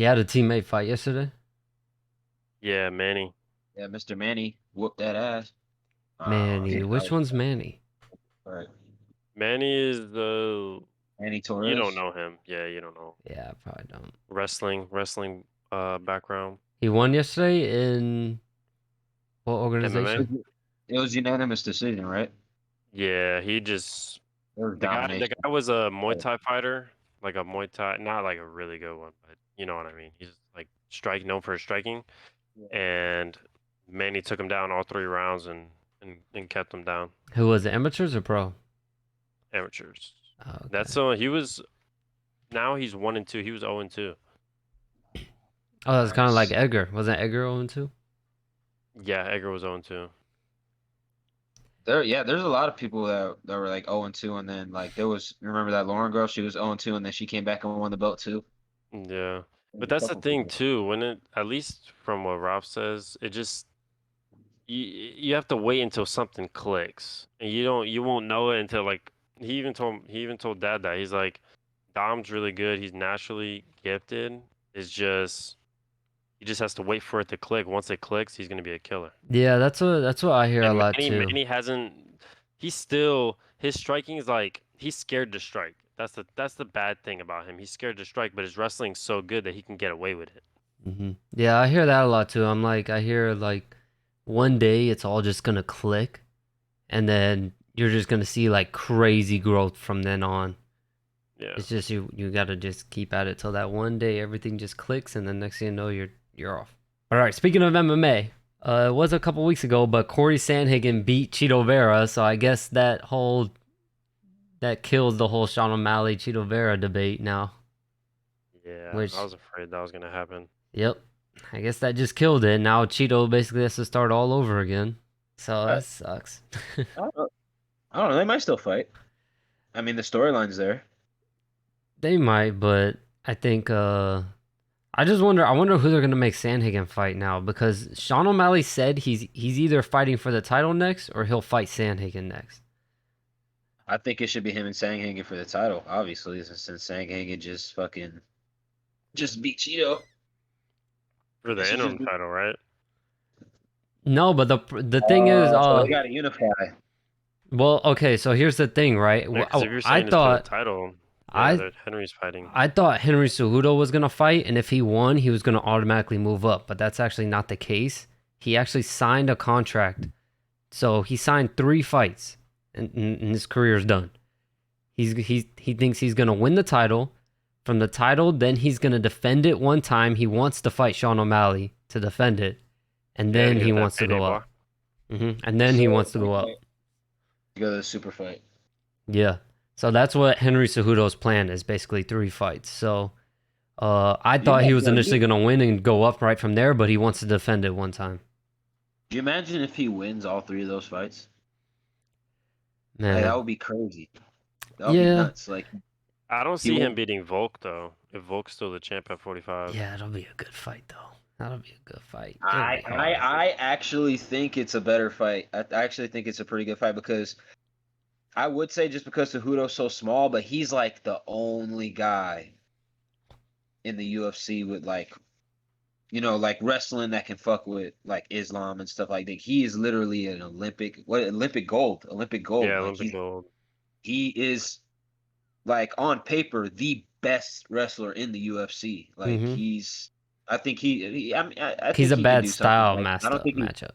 You had a teammate fight yesterday? Yeah, Manny. Yeah, Mr. Manny whooped that ass. Manny. That Which was one's Manny? right. Manny is the Manny you don't Torres. know him. Yeah, you don't know. Yeah, I probably don't. Wrestling background. He won yesterday in what MMA. organization? It was unanimous decision, right? Yeah, he just It was the domination. guy was a Muay Thai fighter, like a Muay Thai, not like a really good one, but you know what I mean. He's like known for his striking, Yeah. and Manny took him down all 3 rounds and kept him down. Who was it, amateurs or pro? Amateurs. Oh, That's okay. so he was. Now he's 1-2. He was 0-2. Oh, that's kind of like Nice. Edgar. Wasn't Edgar 0 too? Yeah, Edgar was 0-2. There's a lot of people that were like 0-2, and then like there was remember that Lauren girl, she was 0-2, and then she came back and won the belt too. Yeah, but There's a that's the couple thing people. too. When it, at least from what Ralph says, it just you have to wait until something clicks, and you won't know it until like he even told Dad that he's like Dom's really good. He's naturally gifted. It's just he just has to wait for it to click. Once it clicks, he's gonna be a killer. Yeah, that's what I hear a And lot Manny too. Manny hasn't. He's still his striking is like he's scared to strike. That's the bad thing about him. He's scared to strike, but his wrestling's so good that he can get away with it. Yeah, I hear that a lot too. I hear like one day it's all just gonna click, and then you're just gonna see like crazy growth from then on. Yeah. It's just you gotta just keep at it till that one day everything just clicks, and then next thing you know you're off. All right, speaking of MMA, it was a couple weeks ago, but Corey Sandhagen beat Cheeto Vera, so I guess that kills the whole Sean O'Malley Cheeto Vera debate now. Yeah, I Which, was afraid that was gonna happen. yep, I guess that just killed it. Now Cheeto basically has to start all over again. So I, that sucks. I don't know. I don't know. They might still fight. I mean, the storyline's there. They might, but I think I just wonder. I wonder who they're gonna make Sandhagen fight now because Sean O'Malley said he's either fighting for the title next or he'll fight Sandhagen next. I think it should be him and Sanghagen for the title, obviously, since Sanghagen just beat Cheeto. For It the should just interim be. title, right? No, but the thing is, So they got to unify. well, okay. So here's the thing, right? Yeah, because if you're I saying it's for the thought title, yeah, I that Henry's fighting. I thought Henry Cejudo was gonna fight, and if he won, he was gonna automatically move up. But that's actually not the case. He actually signed a contract, so he signed 3 fights, and his career is done. He thinks he's gonna win the title. From the title, then he's gonna defend it one time. He wants to fight Sean O'Malley to defend it, and Yeah, to then he get that wants to payday go up. block. And then he wants So to we go up. might go to the super fight. Yeah. So that's what Henry Cejudo's plan is, basically 3 fights. So I Do you thought he was imagine? initially gonna win and go up right from there, but he wants to defend it one time. Do you imagine if he wins all 3 of those fights? Like, that Man, would be crazy. That would be yeah, nuts. Like I don't he see him won't. being Volk though. If Volk's still the champ at 45. yeah, it'll be a good fight though. That'll be a good fight. It'll I be I hard. I actually think it's a better fight. I actually think it's a pretty good fight because I would say just because Cejudo's so small, but he's like the only guy in the UFC with like like wrestling that can fuck with like Islam and stuff like that. He is literally an Olympic gold. Yeah, Like Olympic he gold. he is like on paper the best wrestler in the UFC. Like Mm-hmm. I think I mean, I He's think a he can bad do something. style Like matchup.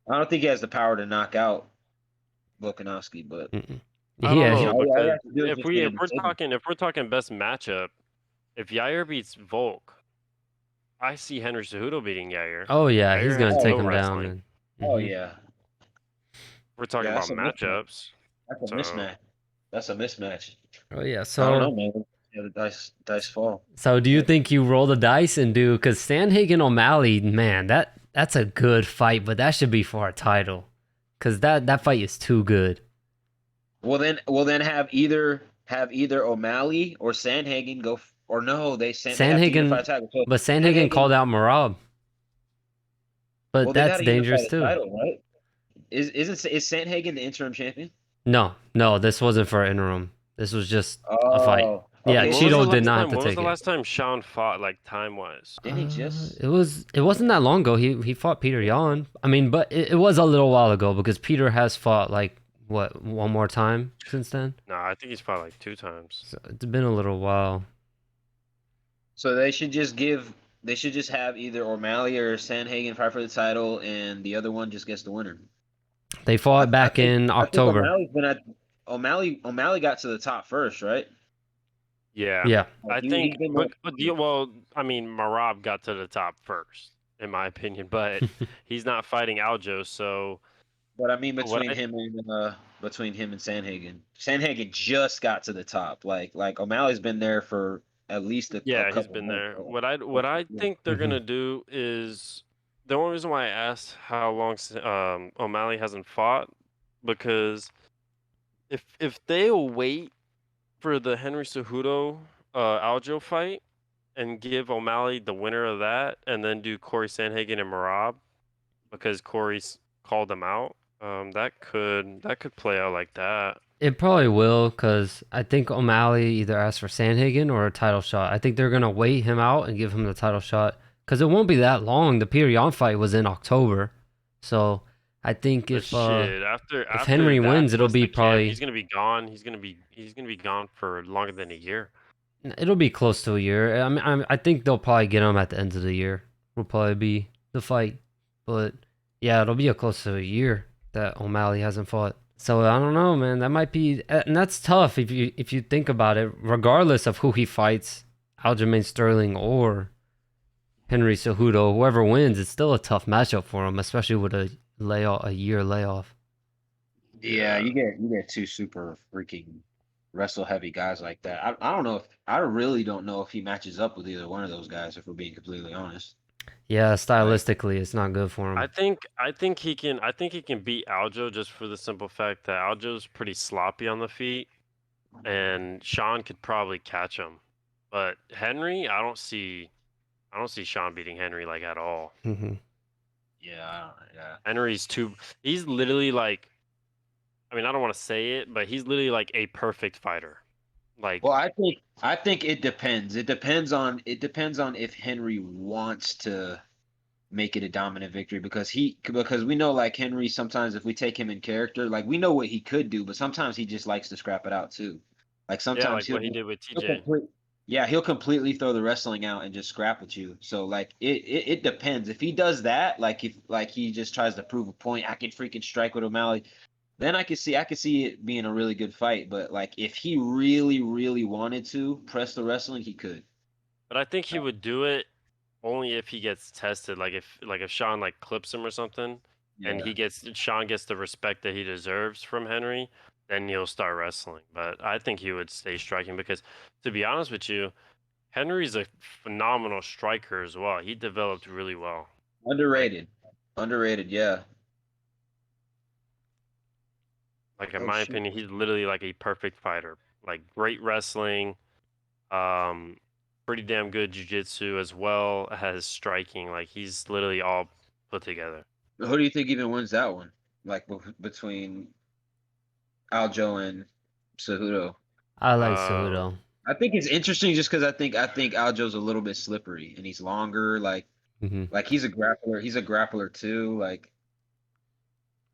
I don't think he has the power to knock out Volkanovski, but Mm-mm. I don't Yeah, you know know all you because have to do is if just we get a if we're decision. talking if we're talking best matchup, if Yair beats Volk, I see Henry Cejudo beating Yair. oh yeah, he's Yair gonna has take Oh no him yeah, down. wrestling. And oh mm-hmm. yeah, We're talking yeah. about matchups. That's a So mismatch. That's a mismatch. Oh yeah. I don't So know, man. Yeah, the dice fall. so do you But think you roll the dice and do because Sandhagen O'Malley, man, that's a good fight, but that should be for a title. Cause that fight is too good. well then have either O'Malley or Sandhagen or no, they have to unify Sandhagen, the title. So but Sandhagen Sandhagen, called out Marab, but well they got that's to unify dangerous the too. title, right? Is Sandhagen the interim champion? No, this wasn't for interim. This was just a fight. Yeah, Okay, When was the Cheeto did last not have time? to When was take the it. last time Sean fought like time wise? Didn't he just? It wasn't that long ago. He fought Peter Yan. I mean, but it was a little while ago because Peter has fought like what, one more time since then. No, I think he's fought like 2 times. So it's been a little while. So they should just have either O'Malley or Sanhagen fight for the title, and the other one just gets the winner. They fought back in I think October. O'Malley got to the top first, right? Yeah, Yeah. I He's think, been well, I mean, Marab got to the top first, in my opinion, but he's not fighting Aljo, so but I mean what I between him and Sanhagen. Sanhagen just got to the top. Like O'Malley's been there for at least a yeah, he's couple been months. there. What I think they're Mhm. gonna do is the only reason why I asked how long O'Malley hasn't fought, because if they'll wait for the Henry Cejudo Aljo fight and give O'Malley the winner of that, and then do Corey Sandhagen and Marab because Corey's called them out. That could play out like that. It probably will, because I think O'Malley either asks for Sandhagen or a title shot. I think they're going to wait him out and give him the title shot, because it won't be that long. The Peter Yan fight was in October. So I think But shit, if after Henry that wins, it'll twist be of camp, he's probably, gonna be gone. He's gonna be gone for longer than a year. it'll be close to a year. I mean, I think they'll probably get him at the end of the year. Will probably be the fight. But yeah, it'll be a close to a year that O'Malley hasn't fought. So I don't know, man. That might be, and that's tough if you think about it. Regardless of who he fights, Aljamain Sterling or Henry Cejudo, whoever wins, it's still a tough matchup for him, especially with a year layoff. Yeah, you get two super freaking wrestle heavy guys like that. I don't know if I really don't know if he matches up with either one of those guys, if we're being completely honest. Yeah, stylistically, it's not good for him. I think he can beat Aljo just for the simple fact that Aljo's pretty sloppy on the feet, and Sean could probably catch him. But Henry, I don't see Sean beating Henry like at all. Hmm. Yeah. He's literally like, I mean, I don't want to say it, but he's literally like a perfect fighter. Like, Well, I think it depends. It depends on if Henry wants to make it a dominant victory, because we know, like, Henry, sometimes if we take him in character, like, we know what he could do, but sometimes he just likes to scrap it out too. Like, yeah, sometimes like what he did with he'll TJ. he'll completely throw the wrestling out and just scrap with you. So, like, it depends. If he does that, like, if like he just tries to prove a point, I can freaking strike with O'Malley, then I could see it being a really good fight. But, like, if he really, really wanted to press the wrestling, he could. But I think he would do it only if he gets tested. Like if Sean like clips him or something, and Yeah. Sean gets the respect that he deserves from Henry, then he'll start wrestling. But I think he would stay striking because, to be honest with you, Henry's a phenomenal striker as well. He developed really well. Underrated. Underrated, yeah. Like in Oh my shit. opinion, he's literally like a perfect fighter. Like great wrestling, um, pretty damn good jiu-jitsu as well as striking. Like he's literally all put together. Who do you think even wins that one? Like, between Aljo and Cejudo? I like Um, Cejudo. I think it's interesting just because I think Aljo's a little bit slippery and he's longer. Hmm. Like he's a grappler. He's a grappler too. Like,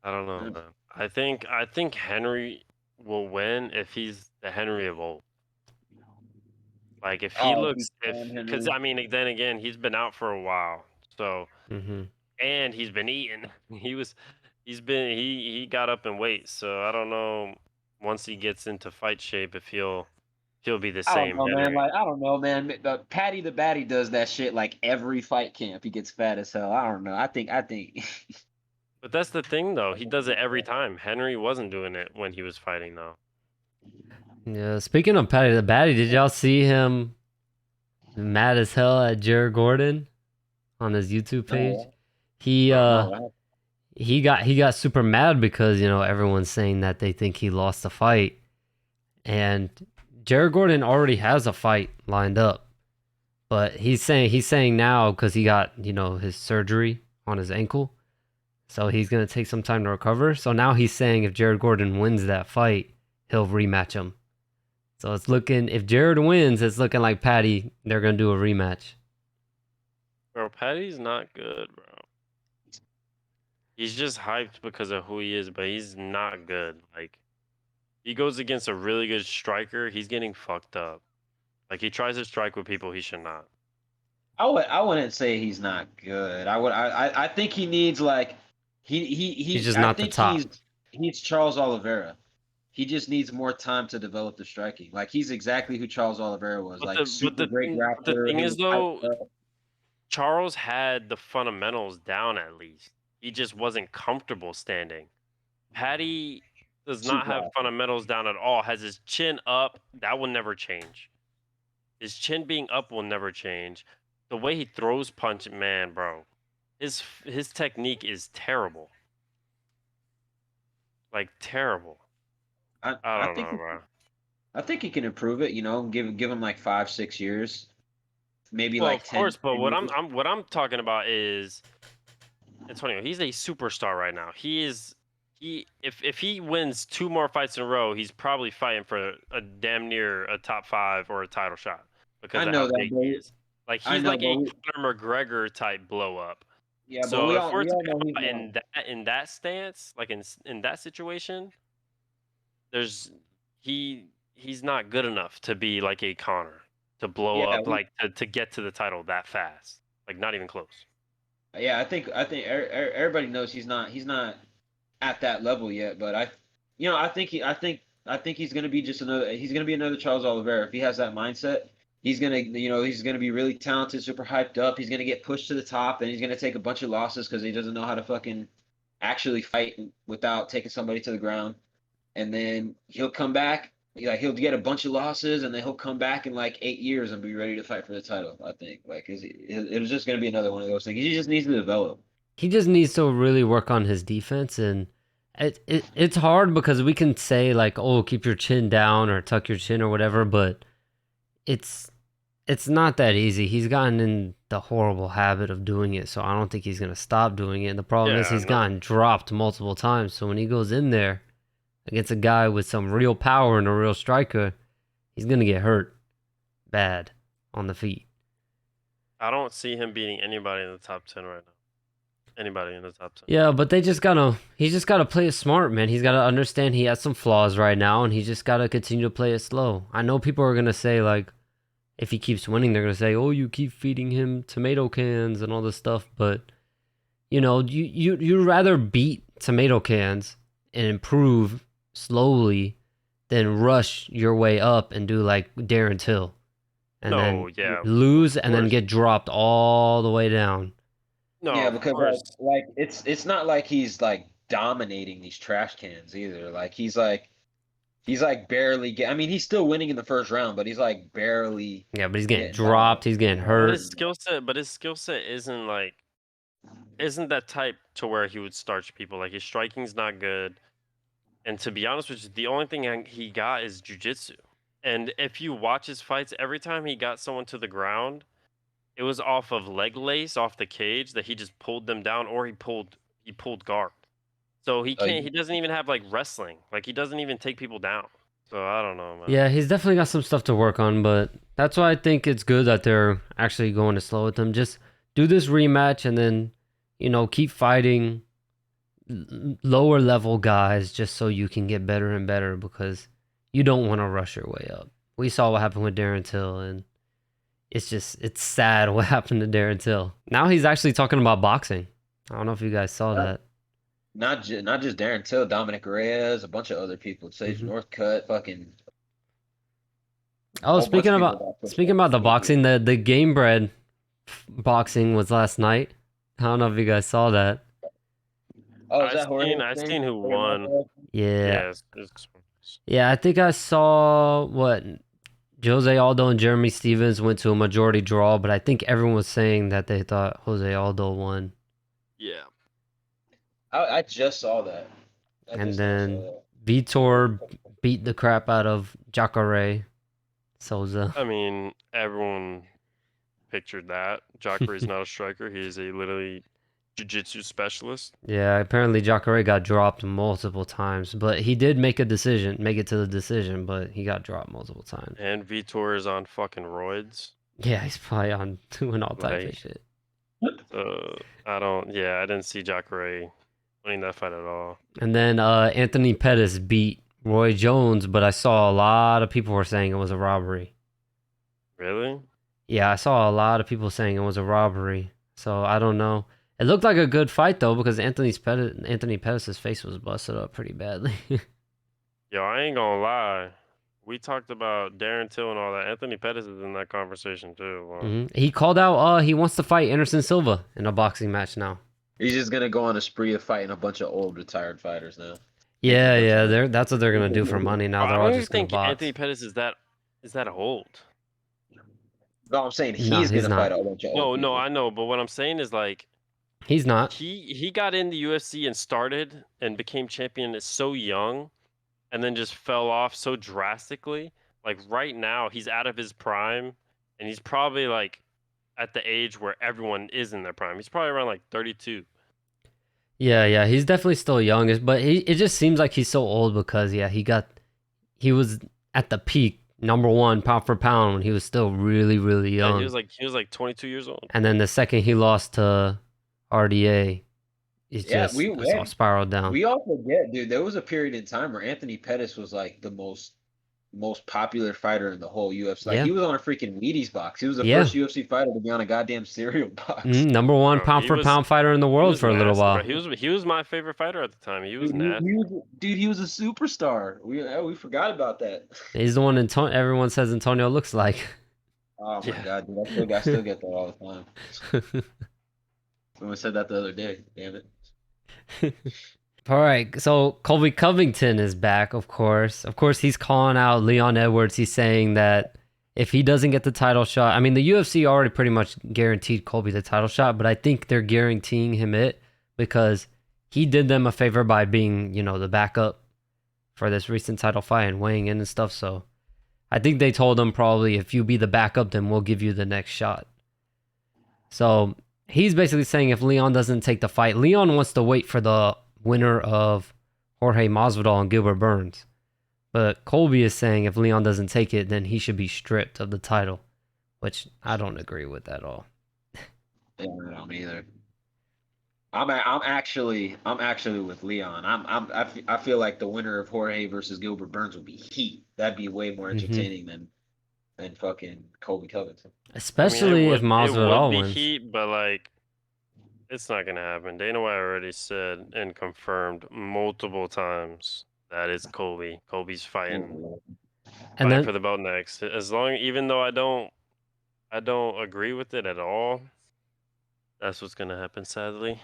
I don't know, uh, man. I think Henry will win if he's the Henry of old. Like if he oh, he's looks if on because Henry. I mean then again he's been out for a while, so Hmm. and he's been eating. He got up in weight, so I don't know once he gets into fight shape if he'll be the I don't same know, man. Henry. Like, I don't know, man. The Patty the Batty does that shit like every fight camp. He gets fat as hell. I don't know. I think. But that's the thing though. He does it every time. Henry wasn't doing it when he was fighting though. Yeah. Speaking of Patty the Batty, did y'all see him mad as hell at Jared Gordon on his YouTube page? No, He I don't uh know. he got super mad because everyone's saying that they think he lost the fight, and Jared Gordon already has a fight lined up, but he's saying now because he got his surgery on his ankle, so he's gonna take some time to recover. So now he's saying if Jared Gordon wins that fight, he'll rematch him. So it's looking, if Jared wins, it's looking like Patty, they're going to do a rematch. Bro, Patty's not good, bro. He's just hyped because of who he is, but he's not good. Like, he goes against a really good striker, he's getting fucked up. Like, he tries to strike with people he should not. I wouldn't say he's not good. I think he needs like He's just I not the think top. he's Charles Oliveira. He just needs more time to develop the striking. Like he's exactly who Charles Oliveira was. But Like super great the grappler. thing He is was though, hyped up. Charles had the fundamentals down at least. He just wasn't comfortable standing. Patty does not Super have hyped. fundamentals down at all. Has his chin up. That will never change. His chin being up will never change. The way he throws punch, man, bro. His technique is terrible. Like terrible. I I don't think know, bro. I think he can improve it. You know, give him like 5-6 years, maybe Well, like of 10, course, but 10 years. what I'm talking about is Antonio. He's a superstar right now. If he wins 2 more fights in a row, he's probably fighting for a damn near a top 5 or a title shot because I of how know that, big he is. Like I he's know, like but a Conor McGregor type blow up. yeah, but So if we're we all talking know he's about not. in that stance, like in that situation, there's he's not good enough to be like a Conor to blow Yeah, up like to get to the title that fast. Like not even close. yeah. I think everybody knows he's not at that level yet. But you know, I think he's gonna be just another. He's gonna be another Charles Oliveira if he has that mindset. He's gonna, you know, he's gonna be really talented, super hyped up. He's gonna get pushed to the top, and he's gonna take a bunch of losses because he doesn't know how to fucking actually fight without taking somebody to the ground. And then he'll come back. Like he'll get a bunch of losses, and then he'll come back in like 8 years and be ready to fight for the title. I think like it was just gonna be another one of those things. He just needs to develop. He just needs to really work on his defense, and it's hard because we can say like, oh, keep your chin down or tuck your chin or whatever, but it's it's not that easy. He's gotten in the horrible habit of doing it, so I don't think he's gonna stop doing it. And the problem is Yeah, he's no. gotten dropped multiple times. So when he goes in there against a guy with some real power and a real striker, he's gonna get hurt bad on the feet. I don't see him beating anybody in the top 10 right now. Anybody in the top 10. Yeah, but he just gotta play it smart, man. He's gotta understand he has some flaws right now, and he just gotta continue to play it slow. I know people are gonna say like, if he keeps winning, they're gonna say, "Oh, you keep feeding him tomato cans and all this stuff." But you know, you'd rather beat tomato cans and improve slowly than rush your way up and do like Darren Till and No, then yeah, lose of and then course. get dropped all the way down. No, Yeah, of because course. like it's not like he's like dominating these trash cans either. Like he's like barely get. I mean, he's still winning in the first round, but he's like barely Yeah, but he's getting getting by. dropped. He's getting hurt. But his skill set isn't that type to where he would starch people. Like his striking's not good. And to be honest with you, the only thing he got is jujitsu. And if you watch his fights, every time he got someone to the ground, it was off of leg lace, off the cage that he just pulled them down, or he pulled guard. So he Uh, can't. He doesn't even have like wrestling. Like he doesn't even take people down. So I don't know, man. Yeah, he's definitely got some stuff to work on, but that's why I think it's good that they're actually going to slow with him. Just do this rematch and then, you know, keep fighting lower level guys just so you can get better and better because you don't want to rush your way up. We saw what happened with Darren Till, and it's sad what happened to Darren Till. Now he's actually talking about boxing. I don't know if you guys saw that. not just Darren Till, Dominic Reyes, a bunch of other people. Sage Mhm. Northcutt, fucking Oh, whole bunch of people got pushed speaking up. about the boxing, the Game Bread boxing was last night. I don't know if you guys saw that. Oh, is that Jorge's I thing? seen who Jorge won. Masvidal? Yeah, Yeah, yeah. I think I saw what Jose Aldo and Jeremy Stevens went to a majority draw, but I think everyone was saying that they thought Jose Aldo won, yeah. I just saw that. I and just now saw then that. Vitor beat the crap out of Jacare Souza. I mean, everyone pictured that. Jockey's not a striker. He is a literally jiu-jitsu specialist. Yeah, apparently Jacare got dropped multiple times, but he did make it to the decision, but he got dropped multiple times. And Vitor is on fucking roids. Yeah, he's probably on doing all types of Like, shit. I didn't see Jacare winning that fight at all. And then Anthony Pettis beat Roy Jones, but I saw a lot of people were saying it was a robbery. Really? Yeah, I saw a lot of people saying it was a robbery. So I don't know. It looked like a good fight though, because Anthony Pettis' face was busted up pretty badly. Yo, I ain't gonna lie. We talked about Darren Till and all that. Anthony Pettis is in that conversation too. Wow. He called out he wants to fight Anderson Silva in a boxing match now. He's just gonna go on a spree of fighting a bunch of old retired fighters now. Yeah, that's what they're gonna do for money now. I They're all don't even just gonna think box. Anthony Pettis is that old. No, I'm saying No, he's he's gonna fight not. a bunch of No, old no, people. I know, but what I'm saying is like He's not. he got in the UFC and started and became champion so young, and then just fell off so drastically. Like right now, he's out of his prime, and he's probably like at the age where everyone is in their prime. He's probably around like 32. Yeah, he's definitely still young, but it just seems like he's so old because he was at the peak, number one pound for pound when he was still really, really Yeah, young. he was like 22 years old. And then the second he lost to RDA, it's all spiraled down. We all forget, dude. There was a period in time where Anthony Pettis was like the most popular fighter in the whole UFC. Like Yeah. he was on a freaking Wheaties box. He was the Yeah. first UFC fighter to be on a goddamn cereal box. Number one Bro, pound he for was- pound fighter in the He world was for a little nasty, while. bro. He was my favorite fighter at the time. He was nasty. He was a superstar. We forgot about that. He's the one everyone says Antonio looks like. Oh my Yeah. god, dude! I still get that all the time. Someone said that the other day. Damn it. All right, so Colby Covington is back, of course. Of course, he's calling out Leon Edwards. He's saying that if he doesn't get the title shot, I mean, the UFC already pretty much guaranteed Colby the title shot, but I think they're guaranteeing him it because he did them a favor by being, the backup for this recent title fight and weighing in and stuff. So I think they told him probably if you be the backup, then we'll give you the next shot. So he's basically saying if Leon doesn't take the fight, Leon wants to wait for the winner of Jorge Masvidal and Gilbert Burns. But Colby is saying if Leon doesn't take it, then he should be stripped of the title, which I don't agree with at all. Yeah, I don't either. I'm actually with Leon. I feel like the winner of Jorge versus Gilbert Burns would be heat. That'd be way more entertaining than fucking Colby Covington. Especially if it Masvidal would be wins. heat, but like it's not gonna happen. Dana White already said and confirmed multiple times that it's Colby. Colby's fighting And then for the belt next. Even though I don't agree with it at all, that's what's gonna happen, sadly.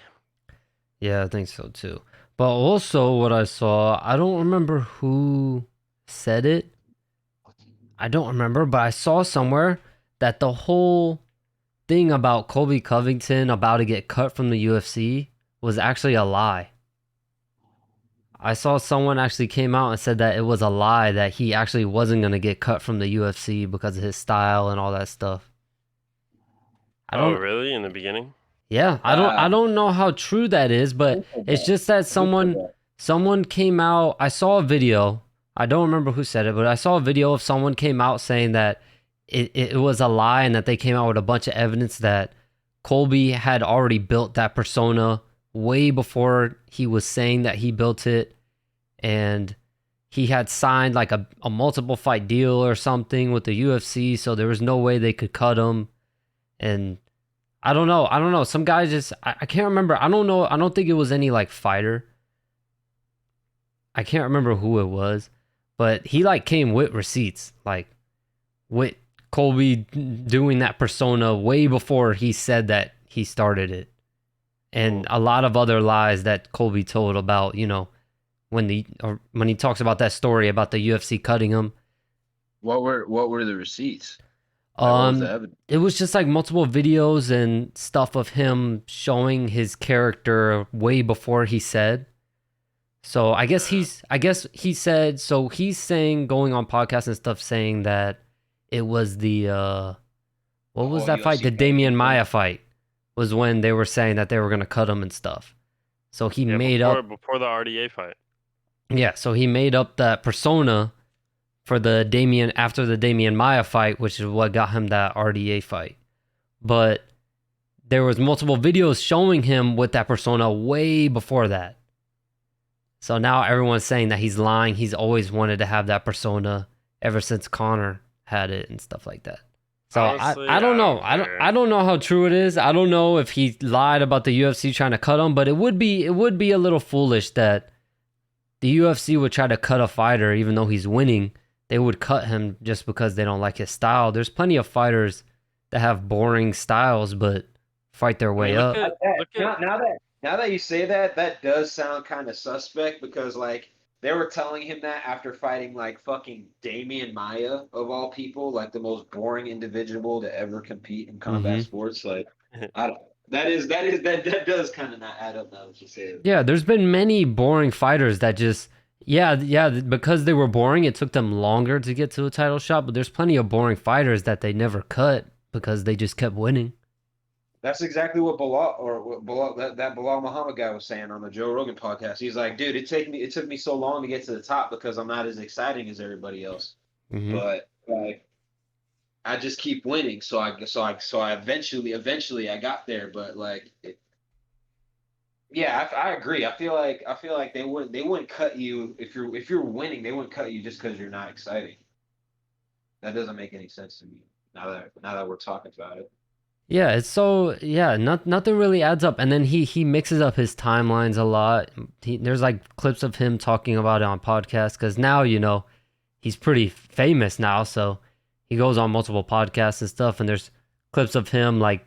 yeah, I think so too. But also what I saw, I don't remember who said it. I don't remember, but I saw somewhere that the whole thing about Colby Covington about to get cut from the UFC was actually a lie. I saw someone actually came out and said that it was a lie, that he actually wasn't going to get cut from the UFC because of his style and all that stuff. Oh, really? In the beginning? Yeah, I don't know how true that is, but it's just that someone came out. I saw a video. I don't remember who said it, but I saw a video of someone came out saying that it was a lie and that they came out with a bunch of evidence that Colby had already built that persona way before he was saying that he built it, and he had signed like a multiple fight deal or something with the UFC, so there was no way they could cut him. And I don't know. Some guy just I can't remember. I don't know. I don't think it was any like fighter. I can't remember who it was, but he like came with receipts, like with Colby doing that persona way before he said that he started it. And a lot of other lies that Colby told about, when he talks about that story about the UFC cutting him. What were the receipts? What was the evidence? It was just like multiple videos and stuff of him showing his character way before he said. So I guess he said, so he's saying, going on podcasts and stuff, saying that it was the what was that fight? The Damian Maia fight was when they were saying that they were gonna cut him and stuff. So he Yeah, made up, before the RDA fight. yeah. So he made up that persona for the after the Damian Maya fight, which is what got him that RDA fight. But there was multiple videos showing him with that persona way before that. So now everyone's saying that he's lying. He's always wanted to have that persona ever since Connor had it and stuff like that. So Honestly, I don't know. care. I don't know how true it is. I don't know if he lied about the UFC trying to cut him, but it would be a little foolish that the UFC would try to cut a fighter even though he's winning. They would cut him just because they don't like his style. There's plenty of fighters that have boring styles but fight their way up. Now that you say that, that does sound kind of suspect because like they were telling him that after fighting like fucking Damian Maya of all people, like the most boring individual to ever compete in combat sports. Like, that does kind of not add up now that you say it. Yeah, there's been many boring fighters that just because they were boring, it took them longer to get to a title shot. But there's plenty of boring fighters that they never cut because they just kept winning. That's exactly what that Bilal Muhammad guy was saying on the Joe Rogan podcast. He's like, dude, it took me so long to get to the top because I'm not as exciting as everybody else. But like, I just keep winning. So I eventually I got there. But like, yeah, I agree. I feel like they wouldn't cut you if you're winning. They wouldn't cut you just because you're not exciting. That doesn't make any sense to me. Now that we're talking about it. Yeah, it's so nothing really adds up. And then he mixes up his timelines a lot. There's like clips of him talking about it on podcasts because now he's pretty famous now, so he goes on multiple podcasts and stuff. And there's clips of him like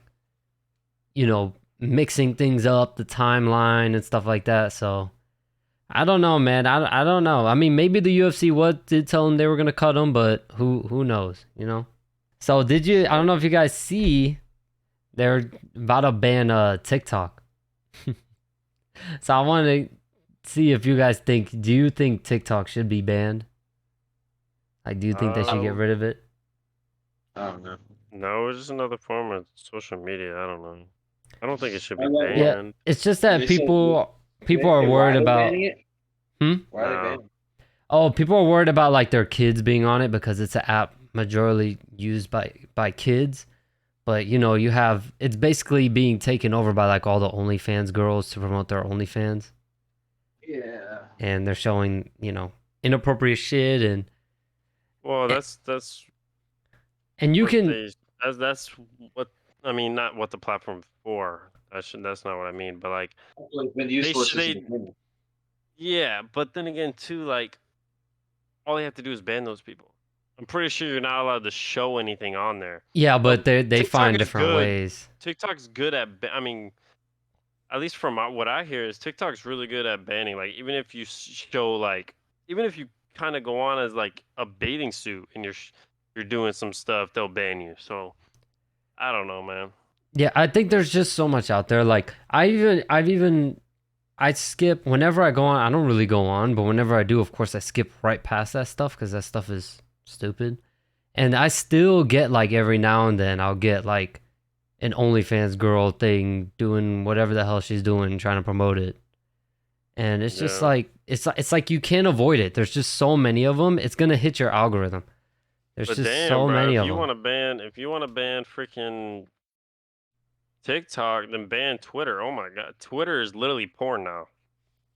mixing things up, the timeline and stuff like that. So I don't know, man. I don't know. I mean, maybe the UFC did tell him they were gonna cut him, but who knows, So I don't know if you guys see, they're about to ban TikTok. So I want to see if you guys do you think TikTok should be banned? Like, do you think they should get rid of it? I don't know. No, it's just another form of social media. I don't know. I don't think it should be banned. Yeah, it's just that people are worried about. Why are they banning it? Oh, people are worried about like their kids being on it because it's an app majorly used by kids. But it's basically being taken over by like all the OnlyFans girls to promote their OnlyFans. Yeah. And they're showing, inappropriate shit and. Well, that's. And you can. That's what I mean. Not what the platform's for. That's not what I mean. But like. Yeah, but then again, too, like, all you have to do is ban those people. I'm pretty sure you're not allowed to show anything on there. Yeah, but they TikTok find is different good. ways. TikTok's good at, I mean, at least from what I hear, is TikTok's really good at banning. Like, even if you show, like, even if you kind of go on as like a bathing suit and you're doing some stuff, they'll ban you. So, I don't know, man. Yeah, I think there's just so much out there. Like, I skip whenever I go on. I don't really go on, but whenever I do, of course, I skip right past that stuff because that stuff is stupid. And I still get like every now and then I'll get like an OnlyFans girl thing doing whatever the hell she's doing, trying to promote it. And it's just like it's like you can't avoid it. There's just so many of them. It's gonna hit your algorithm. There's just so many of them. If you want to ban freaking TikTok, then ban Twitter. Oh my god, Twitter is literally porn now.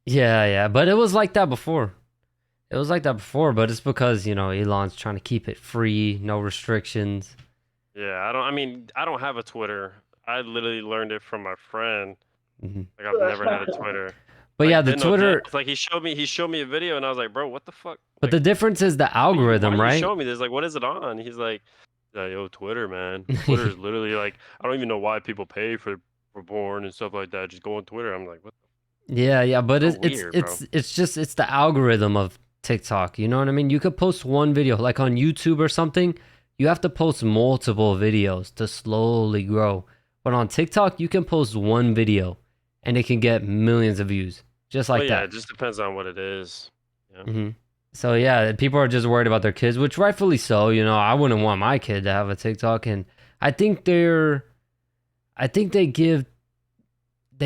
Yeah, but it was like that before. But it's because Elon's trying to keep it free, no restrictions. Yeah, I don't have a Twitter. I literally learned it from my friend. Mm-hmm. Like, I've never had a Twitter. But like, yeah, the Twitter. It's like he showed me a video, and I was like, bro, what the fuck? But the difference is the algorithm, right? Show me this. Like, what is it on? He's like, yo, Twitter, man. Twitter is literally like, I don't even know why people pay for porn and stuff like that. Just go on Twitter. I'm like, what? Yeah, but so weird, it's the algorithm of TikTok. You know what I mean? You could post one video, like on YouTube or something. You have to post multiple videos to slowly grow. But on TikTok, you can post one video, and it can get millions of views, just like that. Yeah, it just depends on what it is. Yeah. Mm-hmm. So yeah, people are just worried about their kids, which rightfully so. I wouldn't want my kid to have a TikTok, and I think I think they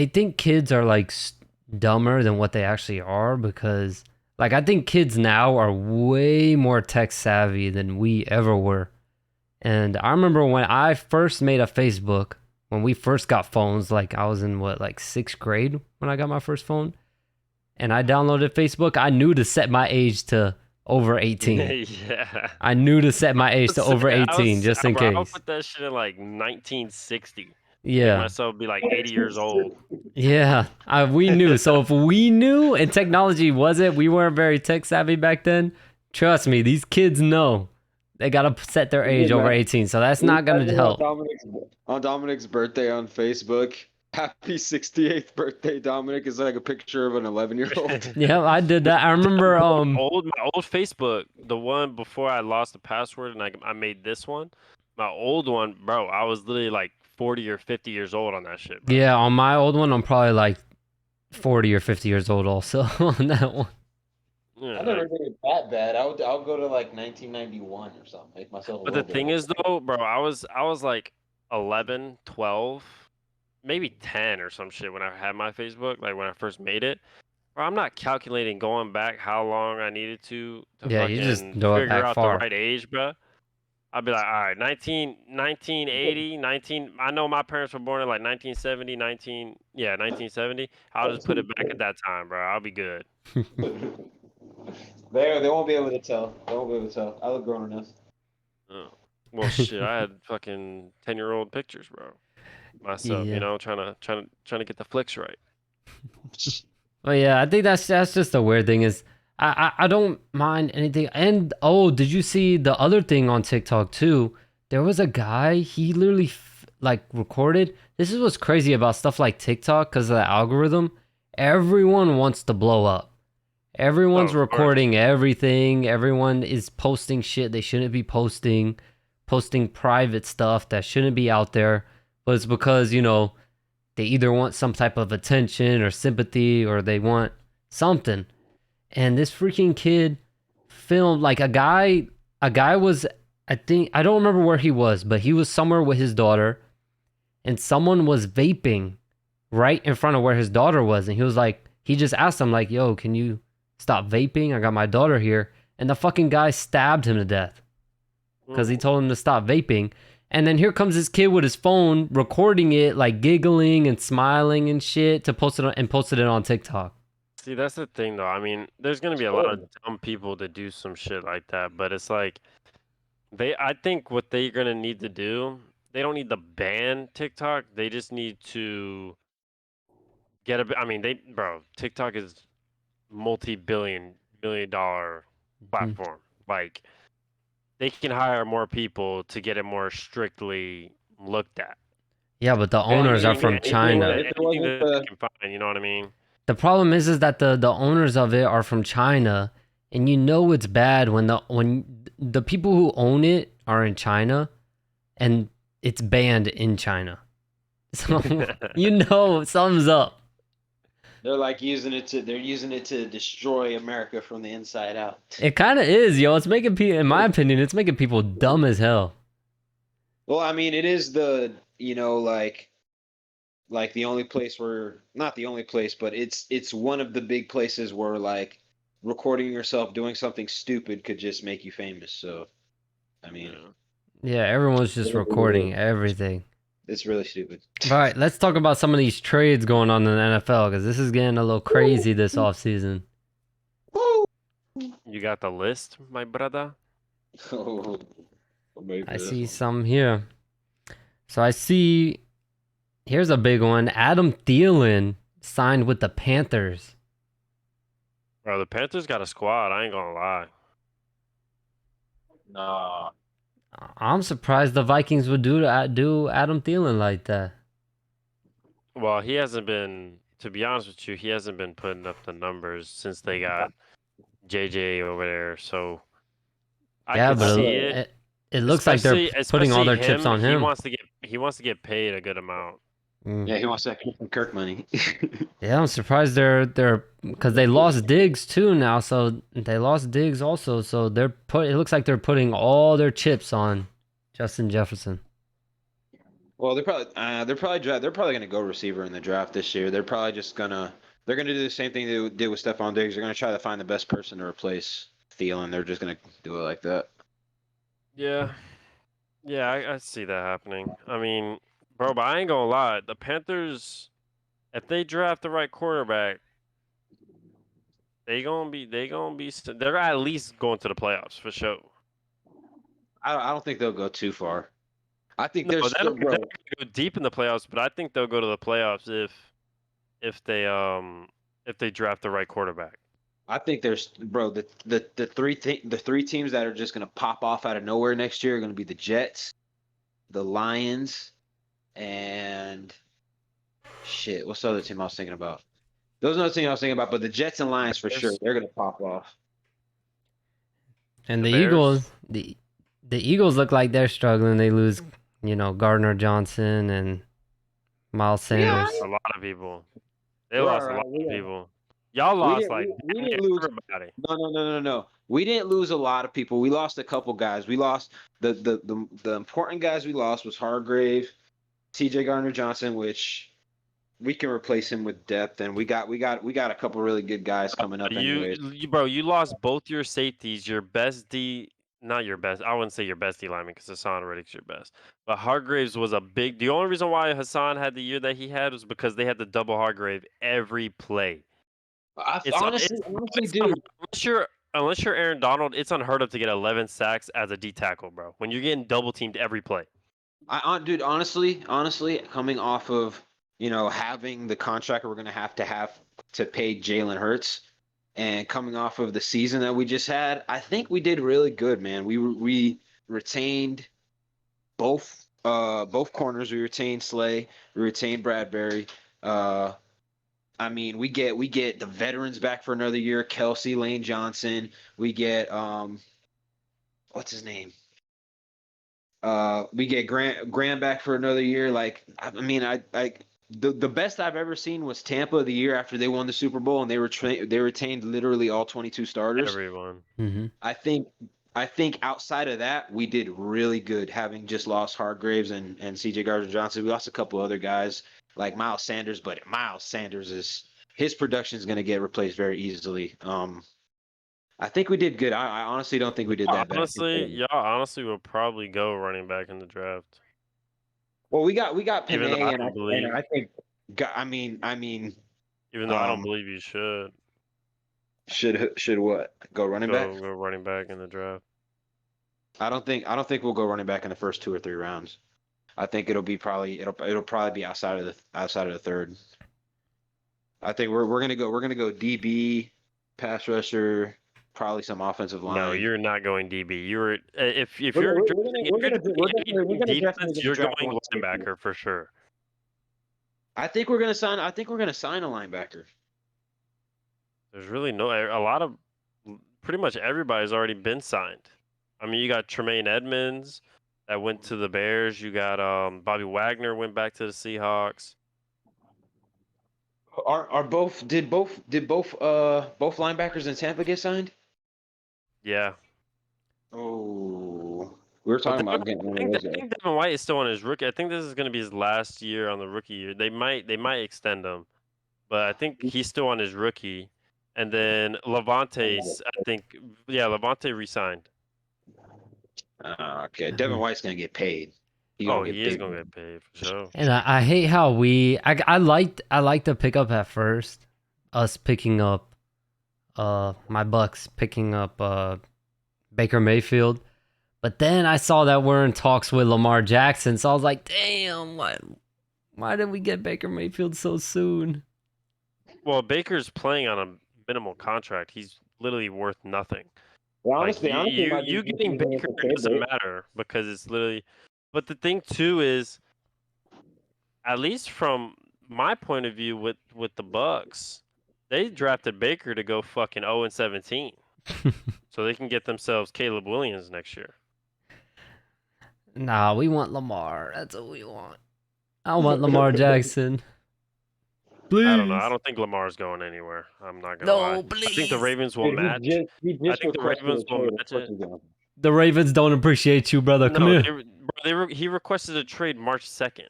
think kids are like dumber than what they actually are because like I think kids now are way more tech savvy than we ever were. And I remember when I first made a Facebook, when we first got phones, like I was in what, like 6th grade when I got my first phone, and I downloaded Facebook, I knew to set my age to over 18. Yeah. I knew to set my age to over 18 just in Bro, I'll case. put that shit in like 1960. Make Yeah. myself be like 80 years old. Yeah, we knew. So if we knew and technology wasn't, we weren't very tech savvy back then. Trust me, these kids know they gotta set their age over 18. So that's not gonna help. On Dominic's birthday on Facebook, happy 68th birthday, Dominic, is like a picture of an 11-year-old. Yeah, I did that. I remember. My old Facebook, the one before I lost the password and I made this one. My old one, bro, I was literally like 40 or 50 years old on that shit, bro. Yeah, on my old one, I'm probably like 40 or 50 years old also on that one. Yeah, I never did it that bad. I'll go to like 1991 or something. Make myself a but the little bit thing older. is though, bro, I was like 11, 12, maybe 10 or some shit when I had my Facebook, like when I first made it. Bro, I'm not calculating going back how long I needed to Yeah, you just fucking throw it figure back out far. the right age, bro. I'd be like, all right, 1980, 19. I know my parents were born in like 1970, 1970. I'll just put it back at that time, bro. I'll be good. They won't be able to tell. They won't be able to tell. I look grown enough. Oh. Well, shit, I had fucking 10-year-old pictures, bro. Myself, Yeah. you know, trying to get the flicks right. But yeah, I think that's just the weird thing is I don't mind anything. And oh, did you see the other thing on TikTok too? There was a guy, he literally like recorded. This is what's crazy about stuff like TikTok because of the algorithm. Everyone wants to blow up. Everyone's of course. recording everything. Everyone is posting shit they shouldn't be posting private stuff that shouldn't be out there. But it's because, you know, they either want some type of attention or sympathy or they want something. And this freaking kid filmed like a guy was, I think, I don't remember where he was, but he was somewhere with his daughter and someone was vaping right in front of where his daughter was. And he was like, he just asked him like, yo, can you stop vaping? I got my daughter here. And the fucking guy stabbed him to death because he told him to stop vaping. And then here comes this kid with his phone recording it, like giggling and smiling and shit to post it on, and posted it on TikTok. See, that's the thing, though. I mean, there's gonna be a lot of dumb people that do some shit like that, but it's like I think what they're gonna need to do, they don't need to ban TikTok. They just need to get I mean, bro, TikTok is multi-billion-million-dollar platform. Like, they can hire more people to get it more strictly looked at. Yeah, but the owners are from China. Anything that they can find, you know what I mean? The problem is that the owners of it are from China, and you know it's bad when the people who own it are in China, and it's banned in China. So you know something's up. They're like using it to destroy America from the inside out. It kind of is, yo. It's making people, in my opinion, it's making people dumb as hell. Well, I mean, it is the, you know, like the only place where, not the only place, but it's one of the big places where like recording yourself doing something stupid could just make you famous. So, I mean, Yeah, everyone's just recording everything. it's really stupid. All right, let's talk about some of these trades going on in the NFL because this is getting a little crazy this offseason. You got the list, my brother? I see some here. So I see, here's a big one. Adam Thielen signed with the Panthers. Bro, the Panthers got a squad. I ain't gonna lie. Nah. I'm surprised the Vikings would do Adam Thielen like that. Well, he hasn't been, to be honest with you, he hasn't been putting up the numbers since they got JJ over there. So I Yeah, can but see it. It looks like they're putting all their Especially chips on him. He wants to get paid a good amount. Yeah, he wants that Kirk money. Yeah, I'm surprised they're because they lost Diggs too now, so they lost Diggs also, so it looks like they're putting all their chips on Justin Jefferson. Well, they're probably gonna go receiver in the draft this year. They're gonna do the same thing they did with Stephon Diggs. They're gonna try to find the best person to replace Thielen. They're just gonna do it like that. Yeah. Yeah, I see that happening. I mean, bro, but I ain't gonna lie. The Panthers, if they draft the right quarterback, they're at least going to the playoffs for sure. I don't think they'll go too far. I think No, there's they're still, not, they're bro. not gonna go deep in the playoffs, but I think they'll go to the playoffs if if they draft the right quarterback. I think there's, bro. The three teams that are just gonna pop off out of nowhere next year are gonna be the Jets, the Lions, and shit. What's the other team I was thinking about? Those are the team I was thinking about, but the Jets and Lions for sure. Bears. They're gonna pop off. And The the Bears. Eagles, the Eagles look like they're struggling. They lose, Gardner Johnson and Miles Yeah, Sanders. A lot of people. They right, lost a right. lot of people. Y'all We lost didn't like we damn didn't near lose. everybody. No. We didn't lose a lot of people. We lost a couple guys. We lost the important guys we lost was Hargrave, TJ Gardner Johnson, which we can replace him with depth, and we got a couple really good guys coming up anyways. Bro, you lost both your safeties, your best D, not your best. I wouldn't say your best D lineman because Hassan Reddick's your best. But Hargraves was a big. The only reason why Hassan had the year that he had was because they had to double Hargrave every play. Honestly, It's dude, unless you're Aaron Donald, it's unheard of to get 11 sacks as a D tackle, bro. When you're getting double teamed every play. dude, honestly, coming off of having the contract we're gonna have to pay Jalen Hurts, and coming off of the season that we just had, I think we did really good, man. We retained both corners. We retained Slay. We retained Bradbury. I mean, we get the veterans back for another year. Kelsey, Lane Johnson. We get what's his name? We get Graham back for another year. Like, I mean, the best I've ever seen was Tampa the year after they won the Super Bowl, and they retained literally all 22 starters. Everyone. Mm-hmm. I think outside of that, we did really good, having just lost Hargraves and CJ Gardner Johnson. We lost a couple other guys like Miles Sanders, but Miles Sanders his production is going to get replaced very easily. I think we did good. I honestly don't think we did that bad. Y'all honestly will probably go running back in the draft. Well, we got Even though Panay, I and don't believe, I think, I mean, even though I don't believe you should should what go running back? go running back in the draft. I don't think we'll go running back in the first 2 or 3 rounds. I think it'll probably be outside of the third. I think we're gonna go DB, pass rusher, probably some offensive line. No, you're not going DB. You're if We're you're gonna defense, definitely you're draft going one linebacker for sure. I think we're gonna sign a linebacker. There's really a lot of pretty much everybody's already been signed. I mean, you got Tremaine Edmonds that went to the Bears. You got Bobby Wagner went back to the Seahawks. Are both linebackers in Tampa get signed? Yeah. Oh, we were But talking about getting one of those I guys. think Devin White is still on his rookie. I think this is going to be his last year on the rookie year. They might extend him, but I think he's still on his rookie. And then Levante's, I think, Levante resigned. Okay, Devin White's gonna get paid. He Is going to get paid for sure. And I hate how I liked the pickup at first, us picking up, my Bucks picking up Baker Mayfield, but then I saw that we're in talks with Lamar Jackson, so I was like, damn, why did we get Baker Mayfield so soon? Well, Baker's playing on a minimal contract. He's literally worth nothing. Well, Like you getting Baker doesn't matter because it's literally. But the thing too is, at least from my point of view, with the Bucks, they drafted Baker to go fucking 0-17, so they can get themselves Caleb Williams next year. Nah, we want Lamar. That's what we want. I want Lamar Jackson. Please. I don't know. I don't think Lamar's going anywhere. I'm not gonna lie. No, please. I think the Ravens will match. I think the Ravens will match it. The Ravens don't appreciate you, brother. Come No, here. he requested a trade March 2nd,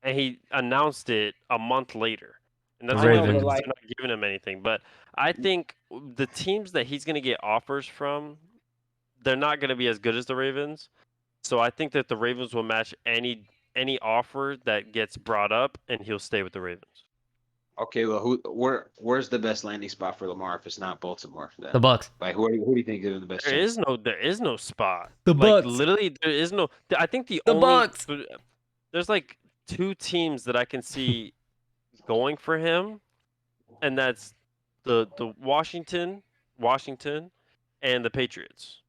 and he announced it a month later. And that's The only Ravens. because they're not giving him anything. But I think the teams that he's going to get offers from, they're not going to be as good as the Ravens. So I think that the Ravens will match any offer that gets brought up, and he'll stay with the Ravens. Okay, well, where's the best landing spot for Lamar if it's not Baltimore? Then? The Bucks. Like, who do you think is the best chance? There is no spot. The Like Bucks. literally, there is no. I think the The only Bucks. there's like 2 teams that I can see going for him, and that's the Washington, and the Patriots.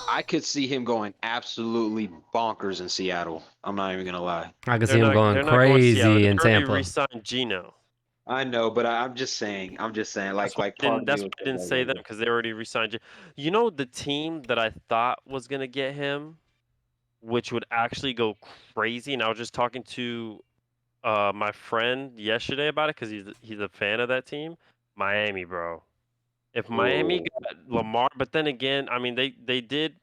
I could see him going absolutely bonkers in Seattle. I'm not even gonna lie. I can see They're him not- going they're not going to Seattle. crazy They in already Tampa. re-signed Geno. I know, but I'm just saying. Like, That's why I didn't say them, because they already re-signed Geno. You know the team that I thought was gonna get him, which would actually go crazy, and I was just talking to my friend yesterday about it because he's a fan of that team. Miami, bro. If Miami got Lamar, but then again, I mean they did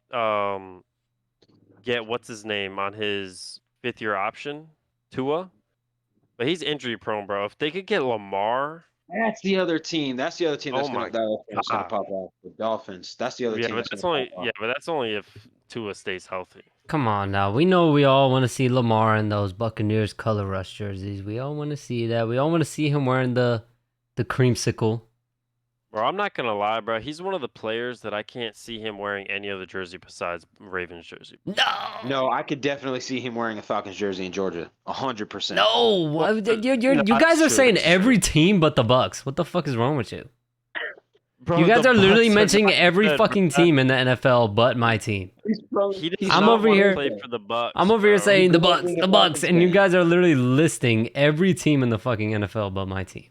get what's his name on his 5th-year option, Tua, but he's injury prone, bro. If they could get Lamar, That's the other team. That's the other team Oh that's my gonna God. pop off. The Dolphins. That's the other yeah, team but that's that's gonna only pop off. but that's only if Tua stays healthy. Come on now. We know we all want to see Lamar in those Buccaneers color rush jerseys. We all want to see that. We all want to see him wearing the creamsicle. Bro, I'm not gonna lie, bro. He's one of the players that I can't see him wearing any other jersey besides Ravens jersey. No, I could definitely see him wearing a Falcons jersey in Georgia. 100%. No, Well, you guys are that's saying true. every team but the Bucks. What the fuck is wrong with you? Bro, You guys the are literally Bucs mentioning not every good, fucking bro. team in the NFL but my team. He does I'm not over want here- to play for the Bucks. I'm over here bro. saying the grew up Bucks, being a the Bucks, Falcons and you fan. guys are literally listing every team in the fucking NFL but my team.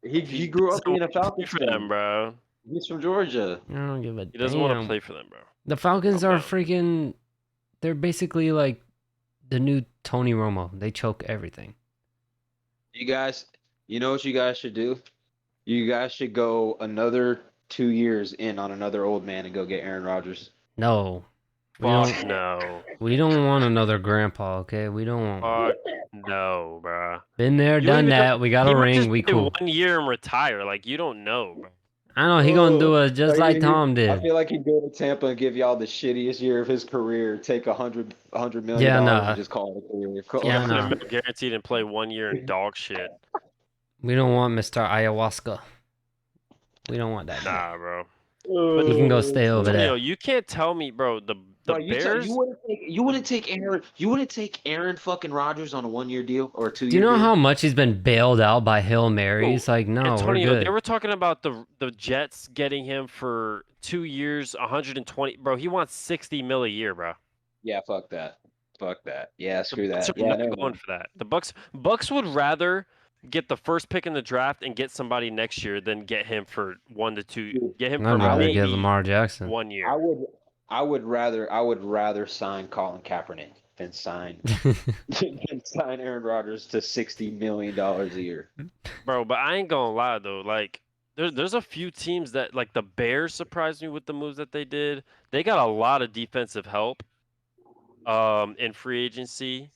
He grew up doesn't being a wanna play Falcons for fan. them, bro. He's from Georgia. I don't give a He doesn't want to damn. play for them, bro. The Falcons Calm are down. freaking. They're basically like the new Tony Romo. They choke everything. You guys, you know what you guys should do? You guys should go another 2 years in on another old man and go get Aaron Rodgers. No, we Fuck don't. no. We don't want another grandpa. Okay, we don't want. Fuck no, bro. Been there, You done even that. We got He a might ring. just We play cool. 1 year and retire. Like, you don't know, bro. I know he gonna do it just like He- Tom I did. feel like he'd go to Tampa and give y'all the shittiest year of his career. Take $100 million Yeah, nah. and just call it a career. Yeah, $100 nah. million guaranteed and play 1 year in dog shit. We don't want Mr. Ayahuasca. We don't want that. guy. Nah, bro. He can go stay over Antonio, there. you can't tell me, bro. The Bro, Bears. you wouldn't take Aaron fucking Rodgers on a 1-year deal or a 2-year Do you know deal? how much he's been bailed out by Hail Marys? Like, no, Antonio, we're they good. were talking about the Jets getting him for 2 years, 120. Bro, he wants 60 mil a year, bro. Yeah, fuck that. Fuck that. Yeah, The screw Bucks that. are Yeah, not never going mind. for that. The Bucks would rather get the first pick in the draft and get somebody next year than get him for 1 to 2. Get him for I'd rather maybe get Lamar Jackson. 1 year. I would rather sign Colin Kaepernick than sign Aaron Rodgers to $60 million a year. Bro, but I ain't gonna lie though. Like, there's a few teams that, like, the Bears surprised me with the moves that they did. They got a lot of defensive help, in free agency,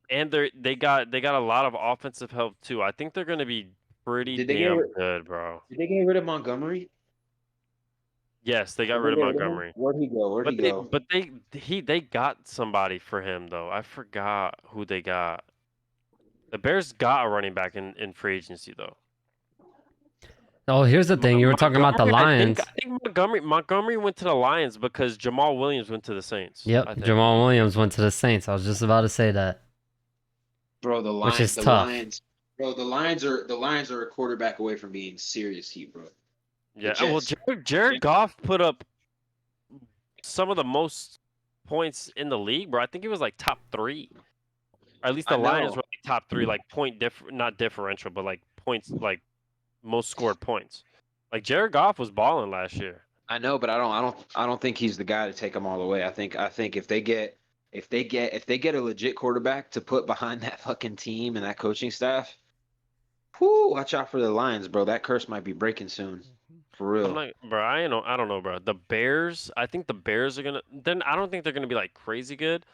and they got a lot of offensive help too. I think they're gonna be pretty Did they damn get good, bro. Did they get rid of Montgomery? Yes, they got Did rid of they get him? Montgomery. Where'd he go? Where'd he go? But they got somebody for him though. I forgot who they got. The Bears got a running back in free agency though. Oh, here's the thing. You were talking about the Lions. I think Montgomery went to the Lions because Jamal Williams went to the Saints. I Yep, think. Jamal Williams went to the Saints. I was just about to say that. Bro, the Lions. Which is the tough. Lions. Bro, the Lions are a quarterback away from being serious heat, bro. Yeah, The well, Jets. Jared Goff put up some of the most points in the league, bro. I think he was like top 3. Or at least the I know. Lions were like top 3, like not differential, but like points, like most scored points. Like Jared Goff was balling last year. I know, but I don't think he's the guy to take them all the way. I think if they get a legit quarterback to put behind that fucking team and that coaching staff, whoo, watch out for the Lions, bro. That curse might be breaking soon. For real. I'm not, bro. I don't know, bro. The Bears. I think the Bears are gonna. Then I don't think they're gonna be like crazy good,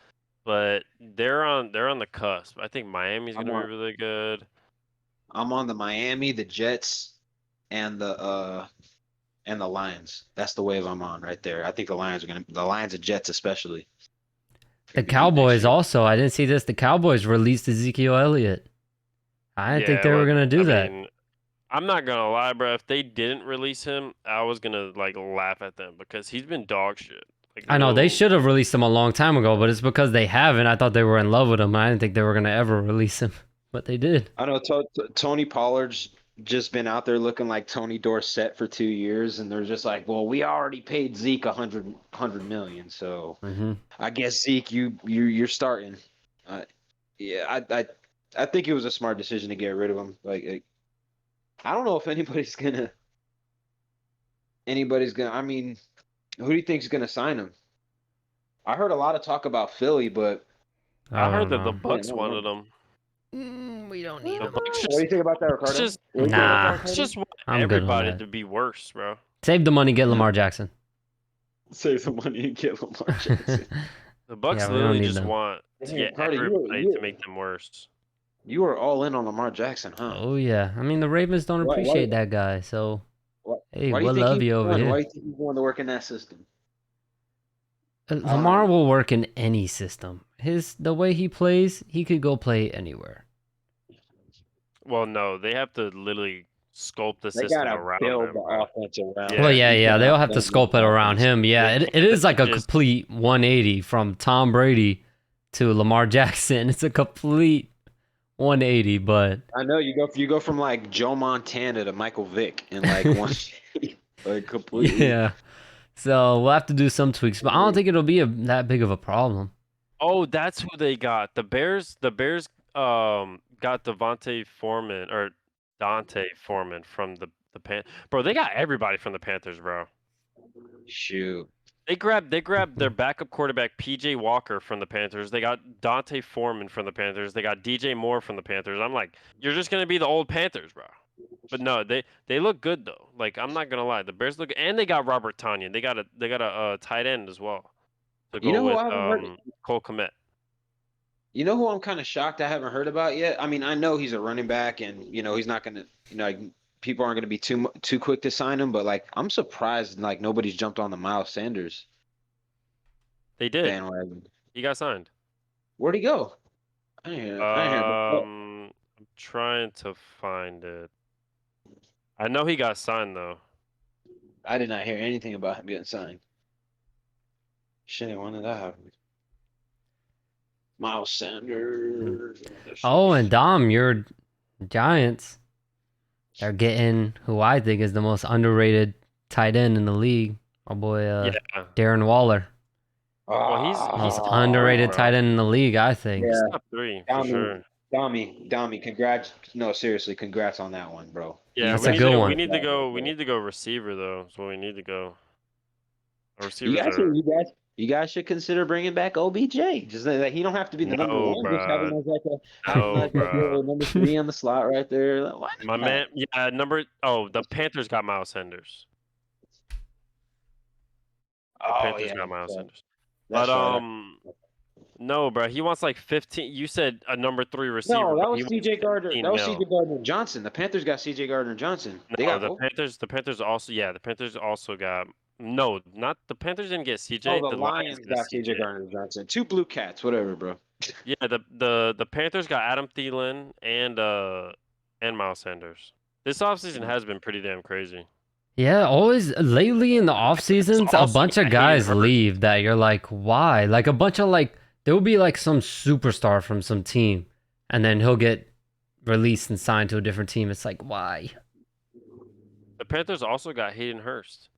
but they're on the cusp. I think Miami's I'm gonna be on really good. I'm on the Miami, the Jets, and the Lions. That's the wave I'm on right there. I think the Lions and Jets especially. The Gonna be good next Cowboys year. also. I didn't see this. The Cowboys released Ezekiel Elliott. I didn't think Yeah, they were well, gonna I do that. mean, I'm not gonna lie, bro. If they didn't release him, I was gonna like laugh at them because he's been dog shit. Like I know they no, should have released him a long time ago, but it's because they haven't. I thought they were in love with him. I didn't think they were gonna ever release him, but they did. I know Tony Pollard's just been out there looking like Tony Dorsett for 2 years, and they're just like, well, we already paid Zeke a hundred million, so Hmm. I guess Zeke, you're starting. Yeah, I think it was a smart decision to get rid of him. Like I don't know if anybody's gonna. I mean, who do you think's gonna sign him? I heard a lot of talk about Philly, but I I heard don't that the know. yeah, Bucks no, wanted no. him. We don't need The him. Bucks What do you think about that, it's Ricardo? just What do you think about that, Nah, it's Ricardo? just want I'm good on everybody that. to be worse, bro. Save the money, get Lamar Jackson. Save some money and get Lamar Jackson. The Bucks Yeah, we don't literally need just them. want to Damn, get Carter, everybody to make them worse. you were all in on Lamar Jackson, huh? Oh yeah, I mean the Ravens don't Why, appreciate that guy, so why, hey, why do you we'll think love he's you over one? Why here. do you think he's going to work in that system? I don't Lamar know. will work in any system. The way he plays, he could go play anywhere. Well, no, they have to literally sculpt the They system gotta around build him, the bro. offense around Well, Yeah, him. yeah, You yeah, they'll cannot have to bend the sculpt it around offense. him. Yeah, they it is like can't a just complete 180 from Tom Brady to Lamar Jackson. It's a complete 180, but I know you go from like Joe Montana to Michael Vick in like one like completely. yeah. So we'll have to do some tweaks, but I don't think it'll be that big of a problem. Oh, that's who they got. The Bears got Devontae Foreman or Dante Foreman from the Bro, they got everybody from the Panthers, bro. Shoot. They grabbed their backup quarterback PJ Walker from the Panthers. They got Dante Foreman from the Panthers. They got DJ Moore from the Panthers. I'm like, you're just gonna be the old Panthers, bro. But no, they look good though. Like I'm not gonna lie, the Bears look, and they got Robert Tanyan. They got a tight end as well to You go know who with I haven't heard? Cole Kmet. You know who I'm kind of shocked I haven't heard about yet? I mean, I know he's a running back, and he's not gonna, like, people aren't gonna be too quick to sign him. But like, I'm surprised like nobody's jumped on the Miles Sanders They did. bandwagon. He got signed. Where'd he go? I didn't hear about that. I'm trying to find it. I know he got signed though. I did not hear anything about him getting signed. Shit, when did that happen? Miles Sanders. Oh, and Dom, your Giants, they're getting who I think is the most underrated tight end in the league. My boy, Yeah. Darren Waller. Well, he's Most top underrated three, tight bro. end in the league, I think. He's Yeah, top three for sure. Dami, congrats. No, seriously, congrats on that one, bro. Yeah, That's we a need good to one. we need to go we need to go receiver though. That's what we need to go. Our You receivers guys, are you guys should consider bringing back OBJ. Just that he don't have to be the number no, one. Just have him bro. as No, like a bro. little number three on the slot right there. Like, why My not? man, yeah, the Panthers got Miles Sanders. The Oh Panthers yeah, got Miles that's Sanders. right. But That's right. no, bro. He wants like 15. You said a number 3 receiver, No, that but he was wants CJ Gardner. 15 That was CJ mil. Gardner Johnson. The Panthers got CJ Gardner Johnson. They No, got the both. Panthers also, yeah, the Panthers also got no, not the Panthers didn't get Oh, CJ. the The Lions Lions got got CJ. CJ Gardner Johnson. Two blue cats, whatever, bro. Yeah, the Panthers got Adam Thielen and Miles Sanders. This offseason has been pretty damn crazy. Yeah, always lately in the off seasons, a Also bunch of got Hayden guys Hurst. leave that you're like, why? Like a bunch of there will be like some superstar from some team, and then he'll get released and signed to a different team. It's like, why? The Panthers also got Hayden Hurst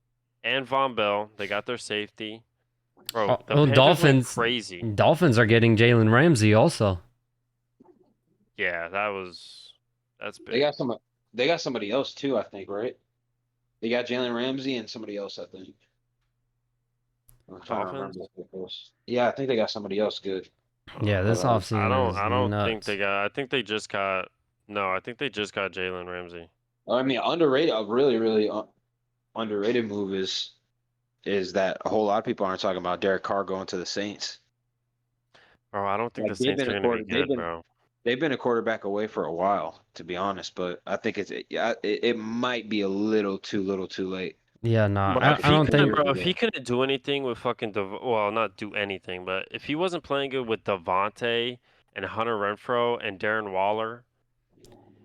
and Von Bell. They got their safety. Bro, the Panthers went crazy. Dolphins are getting Jalen Ramsey also. Yeah, that's big. They got somebody else too, I think, right? They got Jalen Ramsey and somebody else, I think. I'm trying to remember. Yeah, I think they got somebody else good. Yeah, this I offseason is don't think nuts. they got. I think they just got. No, I think they just got Jalen Ramsey. I mean, underrated. Really, really. underrated move is that a whole lot of people aren't talking about Derek Carr going to the Saints. Bro, I don't think Like the Saints are going to be good, bro. they've been a quarterback away for a while, to be honest. But I think it might be a little too late. Yeah, nah, Bro, I don't think. if he couldn't do anything with fucking well, not do anything, but if he wasn't playing good with Devontae and Hunter Renfro and Darren Waller,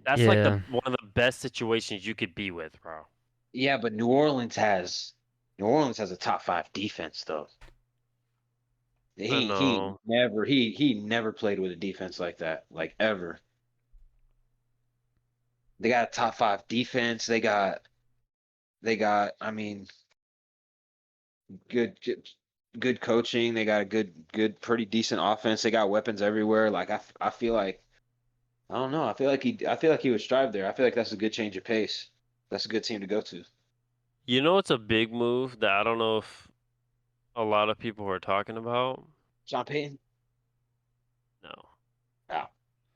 that's like Yeah, one of the best situations you could be with, bro. Yeah, but New Orleans has a top 5 defense though. I He know. never he never played with a defense like that, like ever. They got a top 5 defense. They got I mean good coaching. They got a good pretty decent offense. They got weapons everywhere. Like I feel like I don't know. I feel like he would strive there. I feel like that's a good change of pace. That's a good team to go to. You know, it's a big move that I don't know if a lot of people are talking about. Sean Payton? No. Oh,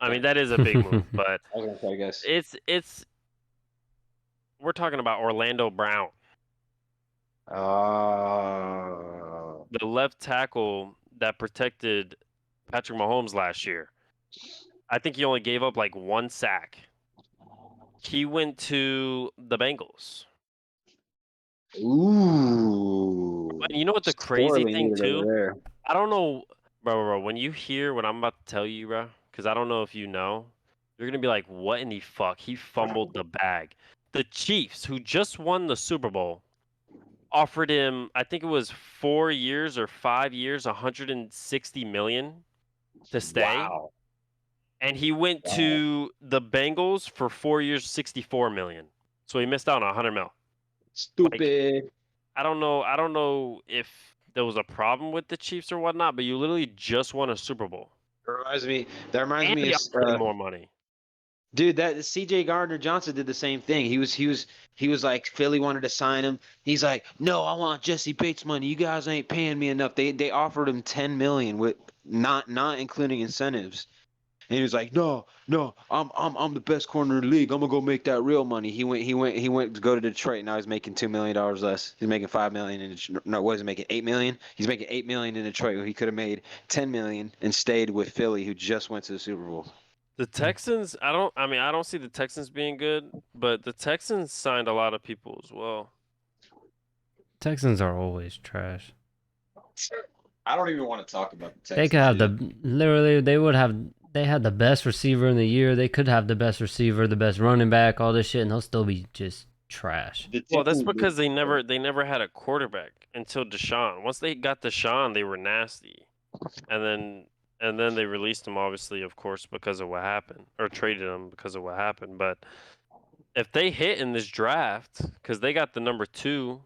I mean, damn. that is a big move, but I was gonna say, I guess. it's we're talking about Orlando Brown, Oh, the left tackle that protected Patrick Mahomes last year. I think he only gave up like 1 sack. He went to the Bengals. ooh. And you know what the crazy Sorely thing needed over too? there. I don't know, bro. When you hear what I'm about to tell you, bro, because I don't know if you know, you're gonna be like, "What in the fuck? He fumbled the bag." The Chiefs, who just won the Super Bowl, offered him, I think it was 4 years or 5 years, 160 million to stay, Wow. and he went Wow. to the Bengals for 4 years, 64 million. So he missed out on 100 mil. Like, Stupid. I don't know. I don't know if there was a problem with the Chiefs or whatnot, but you literally just won a Super Bowl, That reminds and me they of offered him more money. dude, that C.J. Gardner Johnson did the same thing. He was like Philly wanted to sign him. He's like, no, I want Jesse Bates money. You guys ain't paying me enough. They offered him 10 million with not including incentives. And he was like, no, I'm the best corner in the league. I'm gonna go make that real money. He went to go to Detroit. Now he's making $2 million less. He's making 5 million in Detroit. No, what is he making? 8 million. He's making 8 million in Detroit. Where he could have made 10 million and stayed with Philly, who just went to the Super Bowl. The Texans, I mean, I don't see the Texans being good, but the Texans signed a lot of people as well. Texans are always trash. I don't even want to talk about the They Texans. could have dude. they had the best receiver in the year. They could have the best receiver, the best running back, all this shit, and they'll still be just trash. Well, that's because they never had a quarterback until Deshaun. Once they got Deshaun, they were nasty, and then they released him, obviously, of course, because of what happened, or traded him because of what happened. But if they hit in this draft, because they got the number 2,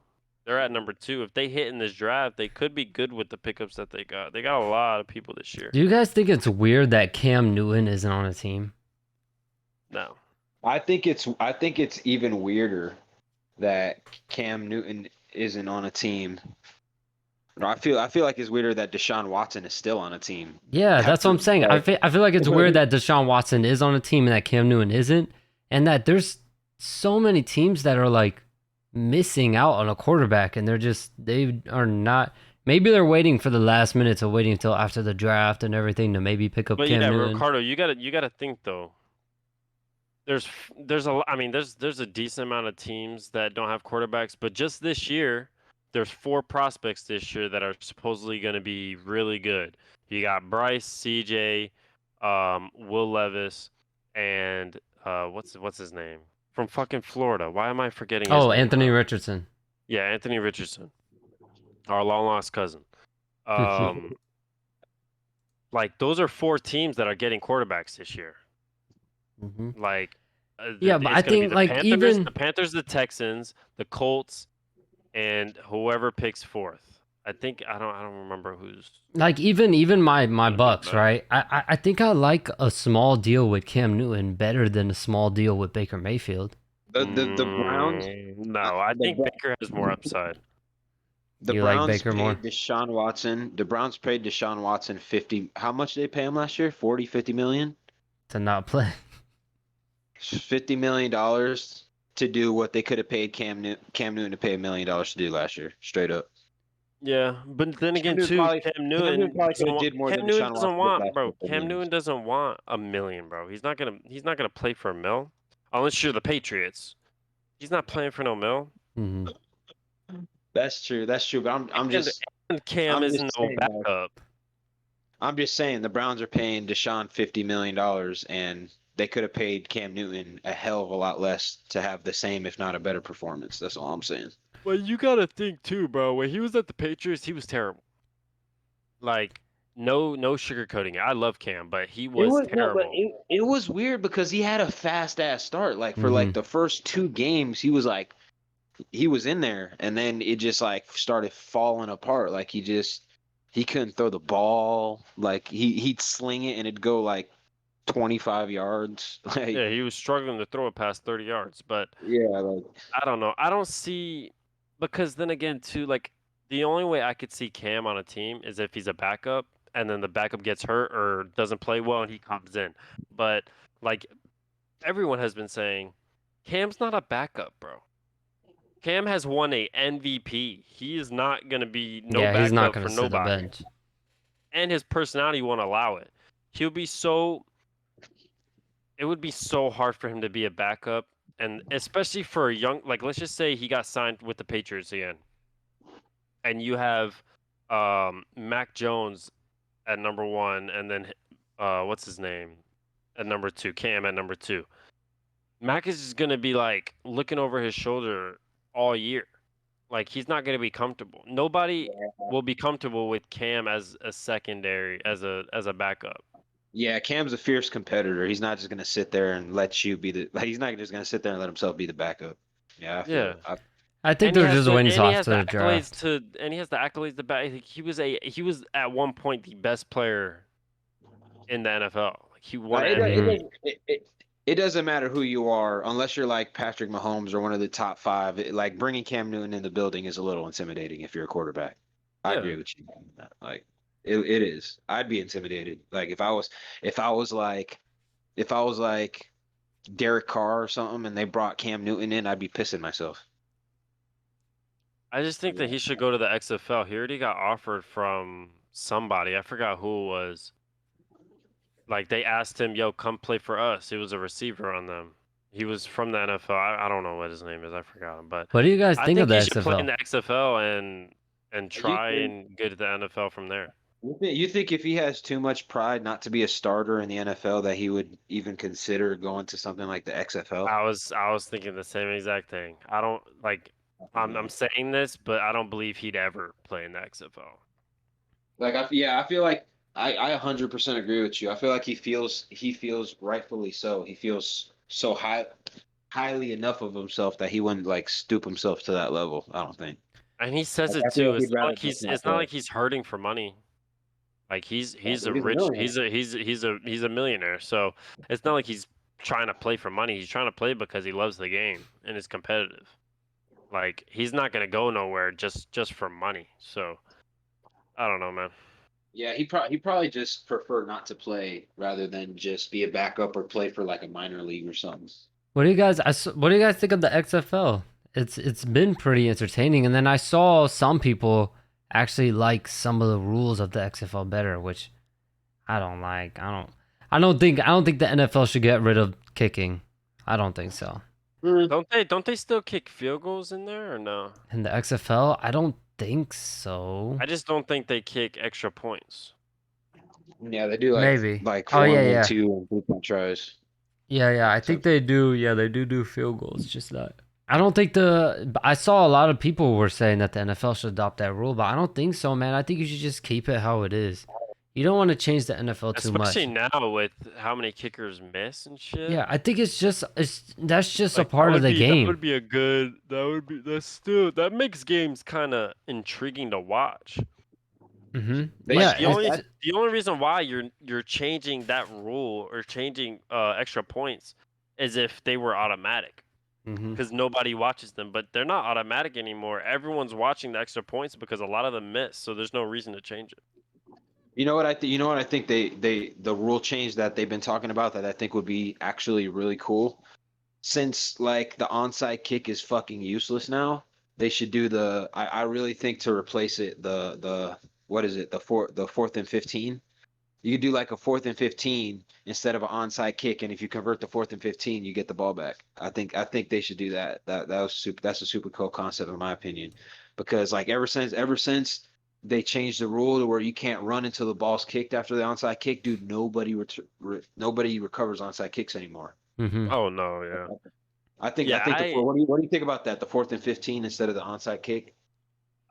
they're at number 2. If they hit in this draft, they could be good with the pickups that they got. They got a lot of people this year. Do you guys think it's weird that Cam Newton isn't on a team? No. I think it's even weirder that Cam Newton isn't on a team. No, I feel like it's weirder that Deshaun Watson is still on a team. Yeah, that's what I'm saying. I feel like it's weird that Deshaun Watson is on a team and that Cam Newton isn't, and that there's so many teams that are like missing out on a quarterback, and they are not. Maybe they're waiting for the last minute, to waiting until after the draft and everything to maybe pick up But Cam yeah, Newton. Ricardo, you gotta think though. There's a decent amount of teams that don't have quarterbacks, but just this year, there's 4 prospects this year that are supposedly going to be really good. You got Bryce, CJ, Will Levis, and what's his name from fucking Florida? Why am I forgetting his Oh, name? Anthony Richardson. Yeah, Anthony Richardson, our long lost cousin. Like those are 4 teams that are getting quarterbacks this year. Mm-hmm. Like, Yeah, but it's I gonna be think like even the Panthers, the Texans, the Colts, and whoever picks 4th. I think I don't remember who's. like even my Bucks, that. right? I think I like a small deal with Cam Newton better than a small deal with Baker Mayfield. The Browns. No, I think the, Baker has more upside. the You like Browns Baker more? paid Deshaun Watson. The Browns paid Deshaun Watson 50. How much did they pay him last year? 40, 50 million? To not play. $50 million. to do what they could have paid Cam Newton to pay $1 million to do last year, straight up. Yeah, but then again, Newton too, probably- Cam Cam Newton Newton probably could doesn't have want. did more Cam than Newton Deshaun doesn't Watson did want, last bro. year for Cam games. Newton doesn't want $1 million, bro. He's not gonna play for $1 million, unless you're the Patriots. He's not playing for no $1 Hmm. That's true. That's true. But And Cam I'm isn't just no saying, like, backup. I'm just saying the Browns are paying Deshaun $50 million, and they could have paid Cam Newton a hell of a lot less to have the same, if not a better performance. That's all I'm saying. Well, you gotta think too, bro. When he was at the Patriots, he was terrible. Like, no sugarcoating it. I love Cam, but he It was was no, but terrible. it was weird because he had a fast ass start. Like for Hmm. like the first 2 games, he was in there, and then it just like started falling apart. Like he couldn't throw the ball. Like he'd sling it and it'd go like 25 yards. Like Yeah, he was struggling to throw it past 30 yards, but yeah, like I don't know. I don't see because then again too, like the only way I could see Cam on a team is if he's a backup and then the backup gets hurt or doesn't play well and he comes in. But like everyone has been saying, Cam's not a backup, bro. Cam has won a MVP. He is not gonna be no Yeah, he's not backup gonna for sit the nobody. bench. And his personality won't allow it. He'll be so it would be so hard for him to be a backup, and especially for a young, like let's just say he got signed with the Patriots again, and you have Mac Jones at number 1, and then what's his name at number 2, Cam at number 2. Mac is just gonna be like looking over his shoulder all year, like he's not gonna be comfortable. Nobody will be comfortable with Cam as a secondary, as a backup. yeah, Cam's a fierce competitor. He's not just gonna sit there and let you be the. Like, he's not just gonna sit there and let himself be the backup. Yeah, I feel Yeah. it. I think And he they're has just the waiting and he off has to the the draft. he has the accolades to back. He was at one point the best player in the NFL. Like he won Like, MVP. it doesn't matter who you are, unless you're like Patrick Mahomes or one of the top 5. Like bringing Cam Newton in the building is a little intimidating if you're a quarterback. I Yeah. agree with you on that. Like it is. I'd be intimidated. Like if I was like Derek Carr or something and they brought Cam Newton in, I'd be pissing myself. I just think that he should go to the XFL. He already got offered from somebody. I forgot who it was. Like they asked him, "Yo, come play for us." He was a receiver on them. He was from the NFL. I don't know what his name is. I forgot him. But What do you guys I think of think the he should play in XFL? the XFL and try think- and get to the NFL from there. You think if he has too much pride not to be a starter in the NFL that he would even consider going to something like the XFL? I was thinking the same exact thing. I don't like. I'm saying this, but I don't believe he'd ever play in the XFL. Like I feel like I 100% agree with you. I feel like he feels rightfully so. He feels so highly enough of himself that he wouldn't like stoop himself to that level. I don't think. And he says Like, it I feel too. like he'd rather just not It's not play. like he's hurting for money. Like he's a He's a rich millionaire. he's a millionaire. So it's not like he's trying to play for money. He's trying to play because he loves the game and is competitive. Like he's not gonna go nowhere just for money. So I don't know, man. Yeah, he probably just prefer not to play rather than just be a backup or play for like a minor league or something. What do you guys? What do you guys think of the XFL? It's been pretty entertaining, and then I saw some people actually like some of the rules of the XFL better, which I don't like. I don't think the NFL should get rid of kicking. I don't think so. Don't they still kick field goals in there or no? In the XFL, I don't think so. I just don't think they kick extra points. Yeah, they do Maybe. like Oh, 1 yeah, and yeah. 2 and 3-point tries. Yeah, I think they do. Yeah, they do field goals, just that. I don't think I saw a lot of people were saying that the NFL should adopt that rule, but I don't think so, man. I think you should just keep it how it is. You don't want to change the NFL too much. Especially now with how many kickers miss and shit. Yeah, I think that's just a Like, part of the That game. would be a good. That makes games kind of intriguing to watch. Mm-hmm. They- Yeah, The only reason why you're changing that rule or changing extra points is if they were automatic, because nobody watches them. But they're not automatic anymore. Everyone's watching the extra points because a lot of them miss, so there's no reason to change it. You know what I think the rule change that they've been talking about that I think would be actually really cool since like the onside kick is fucking useless now, they should do the. I really think to replace it the what is it the fourth and 15. You could do like a 4th and 15 instead of an onside kick, and if you convert the 4th and 15, you get the ball back. I think they should do that. That was super. That's a super cool concept in my opinion, because like ever since they changed the rule to where you can't run until the ball's kicked after the onside kick, dude, nobody recovers onside kicks anymore. Mm-hmm. Oh no, yeah. I Yeah, think the what do you think about that? The 4th and 15 instead of the onside kick.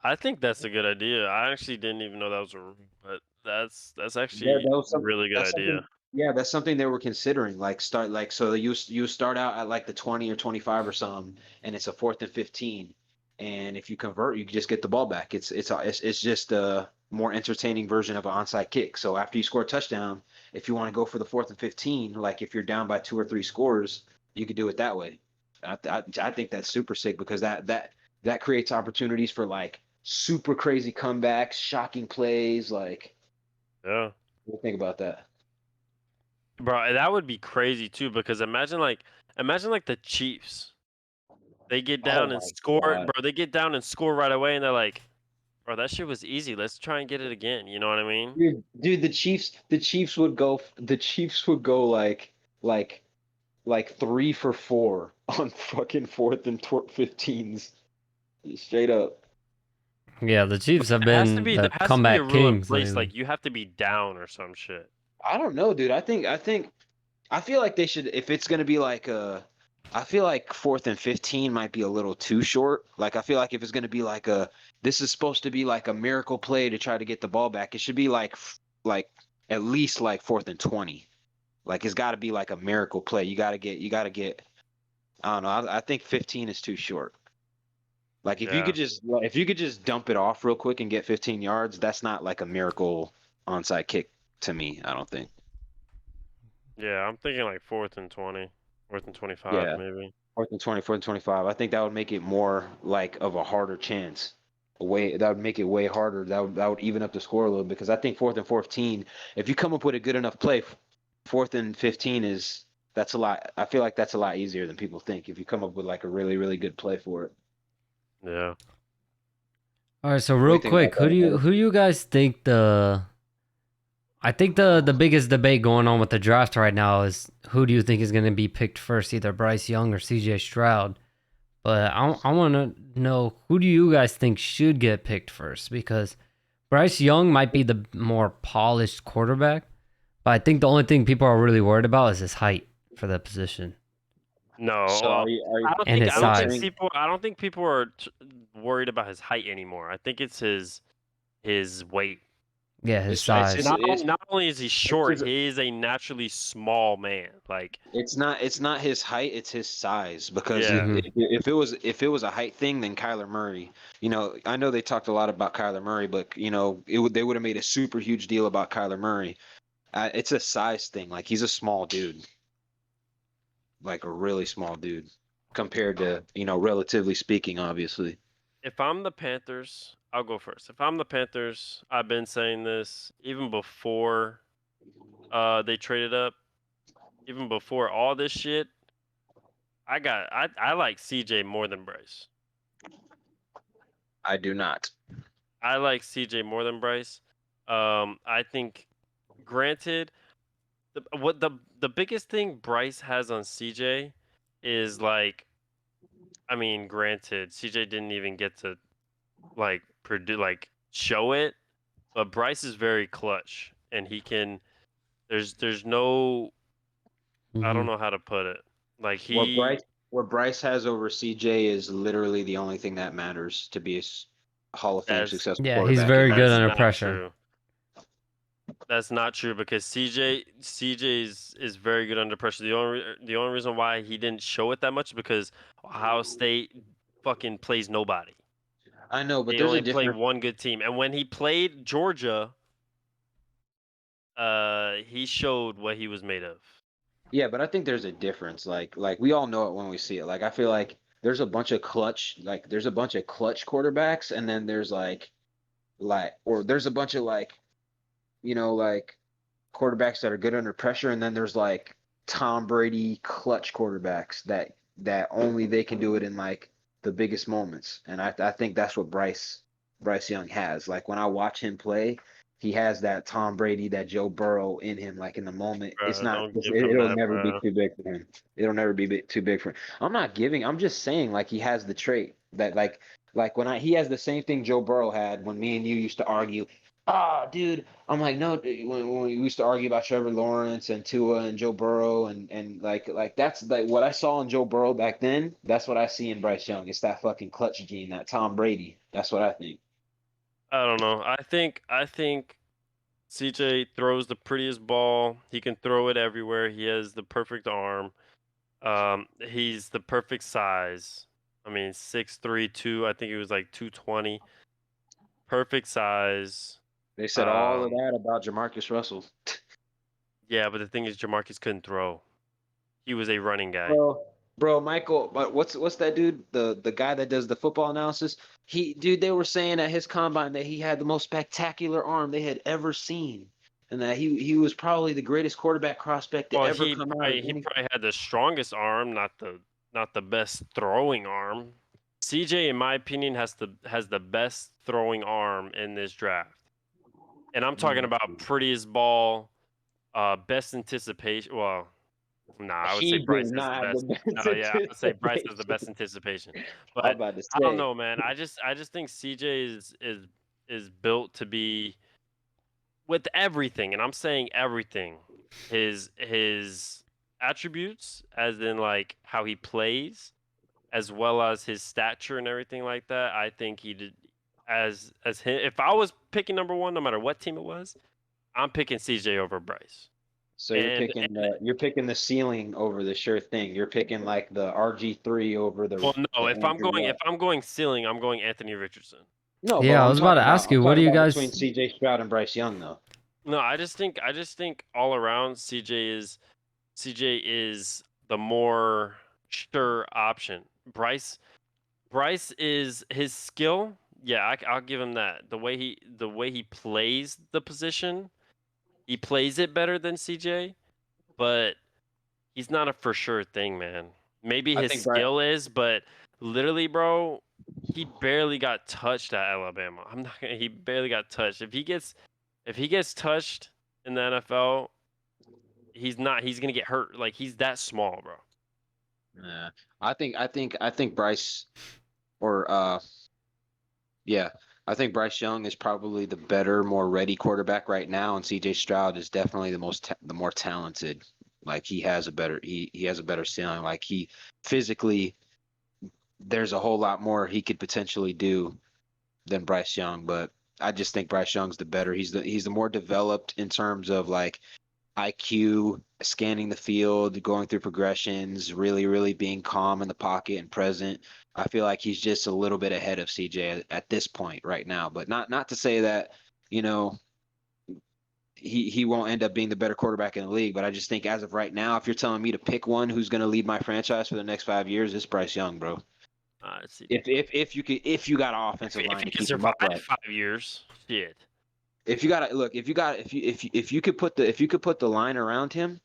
I think that's a good idea. I actually didn't even know that was a rule, but that's Yeah, actually that was a some. really good That's something. idea. Yeah, that's something they were considering. Like start like so you start out at like the 20 or 25 or something, and it's a 4th and 15, and if you convert, you just get the ball back. It's just a more entertaining version of an onside kick. So after you score a touchdown, if you want to go for the 4th and 15, like if you're down by 2 or 3 scores, you could do it that way. I think that's super sick because that creates opportunities for like super crazy comebacks, shocking plays. Like, Yeah. what do you think about that? Bro, that would be crazy too because imagine like the Chiefs. They get Oh down and my score, God. bro. They get down and score right away and they're like, "Bro, that shit was easy. Let's try and get it again." You know what I mean? Dude, the Chiefs would go like like 3 for 4 on fucking 4th and 15s. Straight up. Yeah, the Chiefs have There has to been be the there has to be a comeback rule in kings place lately. like you have to be down or some shit. I don't know, dude. I feel like they should if it's gonna be like I feel like 4th and 15 might be a little too short. Like I feel like if it's gonna be like this is supposed to be like a miracle play to try to get the ball back, it should be like at least like 4th and 20. Like it's got to be like a miracle play. You got to get. I don't know. I think 15 is too short. Like Yeah. if you could just dump it off real quick and get 15 yards, that's not like a miracle onside kick to me. I don't think. Yeah, I'm thinking like 4th and 20, 4th and 25 Yeah, maybe. 4th and 20, 4th and 25. I think that would make it more like of a harder chance. That would make it way harder. That would even up the score a little bit because I think 4th and 14. If you come up with a good enough play, 4th and 15 is that's a lot. I feel like that's a lot easier than people think if you come up with like a really really good play for it. Yeah. All right, so What do real you think about quick, that? who do you guys think the I think the biggest debate going on with the draft right now is who do you think is going to be picked first, either Bryce Young or CJ Stroud. But I want to know who do you guys think should get picked first, because Bryce Young might be the more polished quarterback, but I think the only thing people are really worried about is his height for the position No, So well, are you are I you, don't and think his I are you don't think size. saying people I don't think people are worried about his height anymore. I think it's his weight. Yeah, his it's size. Not only is he it's short, his, he is a naturally small man. Like, it's not his height, it's his size because yeah, Mm-hmm. if it was a height thing, then Kyler Murray, I know they talked a lot about Kyler Murray, but they would have made a super huge deal about Kyler Murray. It's a size thing. Like he's a small dude, like a really small dude compared to, relatively speaking, obviously. if I'm the Panthers, I'll go first. If I'm the Panthers, I've been saying this even before they traded up, even before all this shit. I like CJ more than Bryce. I do not. I like CJ more than Bryce. I think, granted, the biggest thing Bryce has on CJ is like, I mean, granted, CJ didn't even get to like show it, but Bryce is very clutch, and he can. There's no, I Mm-hmm. don't know how to put it. Like What he Bryce what Bryce has over CJ is literally the only thing that matters to be a Hall of Fame that's successful Yeah, he's quarterback in very my good that's under opinion. not pressure. true. That's not true because CJ is very good under pressure. The only reason why he didn't show it that much is because Ohio State fucking plays nobody. I know, but They there's a only play difference. one good team, and when he played Georgia, he showed what he was made of. Yeah, but I think there's a difference. Like we all know it when we see it. Like I feel like there's a bunch of clutch quarterbacks, and then there's or there's a bunch of like quarterbacks that are good under pressure, and then there's like Tom Brady clutch quarterbacks that that only they can do it in like the biggest moments. And I think that's what Bryce Young has. Like when I watch him play, he has that Tom Brady, that Joe Burrow in him. Like in the moment, Bro, don't give him it'll that, never be bro. too big for him. It'll never be too big for him. I'm not giving. I'm just saying like he has the trait that like when he has the same thing Joe Burrow had when me and you used to argue. Ah, dude, I'm like, no, when we used to argue about Trevor Lawrence and Tua and Joe Burrow and like that's like what I saw in Joe Burrow back then. That's what I see in Bryce Young. It's that fucking clutch gene, that Tom Brady. That's what I think. I don't know. I think CJ throws the prettiest ball. He can throw it everywhere. He has the perfect arm. He's the perfect size. I mean, 6'3", 2. I think he was like 220. Perfect size. They said all of Um, that about Jamarcus Russell. yeah, but the thing is, Jamarcus couldn't throw. He was a running guy. Bro, Michael, but what's that dude? The guy that does the football analysis? They were saying at his combine that he had the most spectacular arm they had ever seen, and that he was probably the greatest quarterback prospect to Well, ever come out of he any. probably had the strongest arm, not the best throwing arm. CJ, in my opinion, has the best throwing arm in this draft, and I'm talking about prettiest ball, best anticipation. Well, nah, I would say He Bryce did has the not have the best. best No, yeah, I would say Bryce has the best anticipation. anticipation. I'm But about to I don't say. know, man. I just think CJ is built to be with everything, and I'm saying everything. His attributes, as in like how he plays, as well as his stature and everything like that. I think he did as him. If I was picking number one, no matter what team it was, I'm picking CJ over Bryce. So And you're picking the ceiling over the sure thing. You're picking like the RG3 over well, no, the Andrew if Luck. I'm going ceiling, I'm going Anthony Richardson. No, but Yeah, I was about to ask I'm you, what do talking you about between guys? CJ Stroud and Bryce Young though. No, I just think all around CJ is the more sure option. Bryce is his skill. Yeah, I'll give him that. The way he plays the position, he plays it better than CJ, but he's not a for sure thing, man. Maybe I his think Bryce skill is, but literally, bro, he barely got touched at Alabama. He barely got touched. If he gets touched in the NFL, he's not. He's gonna get hurt. Like he's that small, bro. Yeah, I think Bryce or yeah, I think Bryce Young is probably the better, more ready quarterback right now, and CJ Stroud is definitely the more talented. Like he has a better ceiling. Like he physically, there's a whole lot more he could potentially do than Bryce Young, but I just think Bryce Young's the better. He's the more developed in terms of like IQ, scanning the field, going through progressions, really being calm in the pocket and present. I feel like he's just a little bit ahead of CJ at this point right now, but not to say that, you know, he won't end up being the better quarterback in the league, but I just think as of right now, if you're telling me to pick one who's going to lead my franchise for the next 5 years, it's Bryce Young, bro. CJ. If you got an If, offensive if line he to can keep him survive upright. 5 years, shit. If you got to look, if you could put the line around him,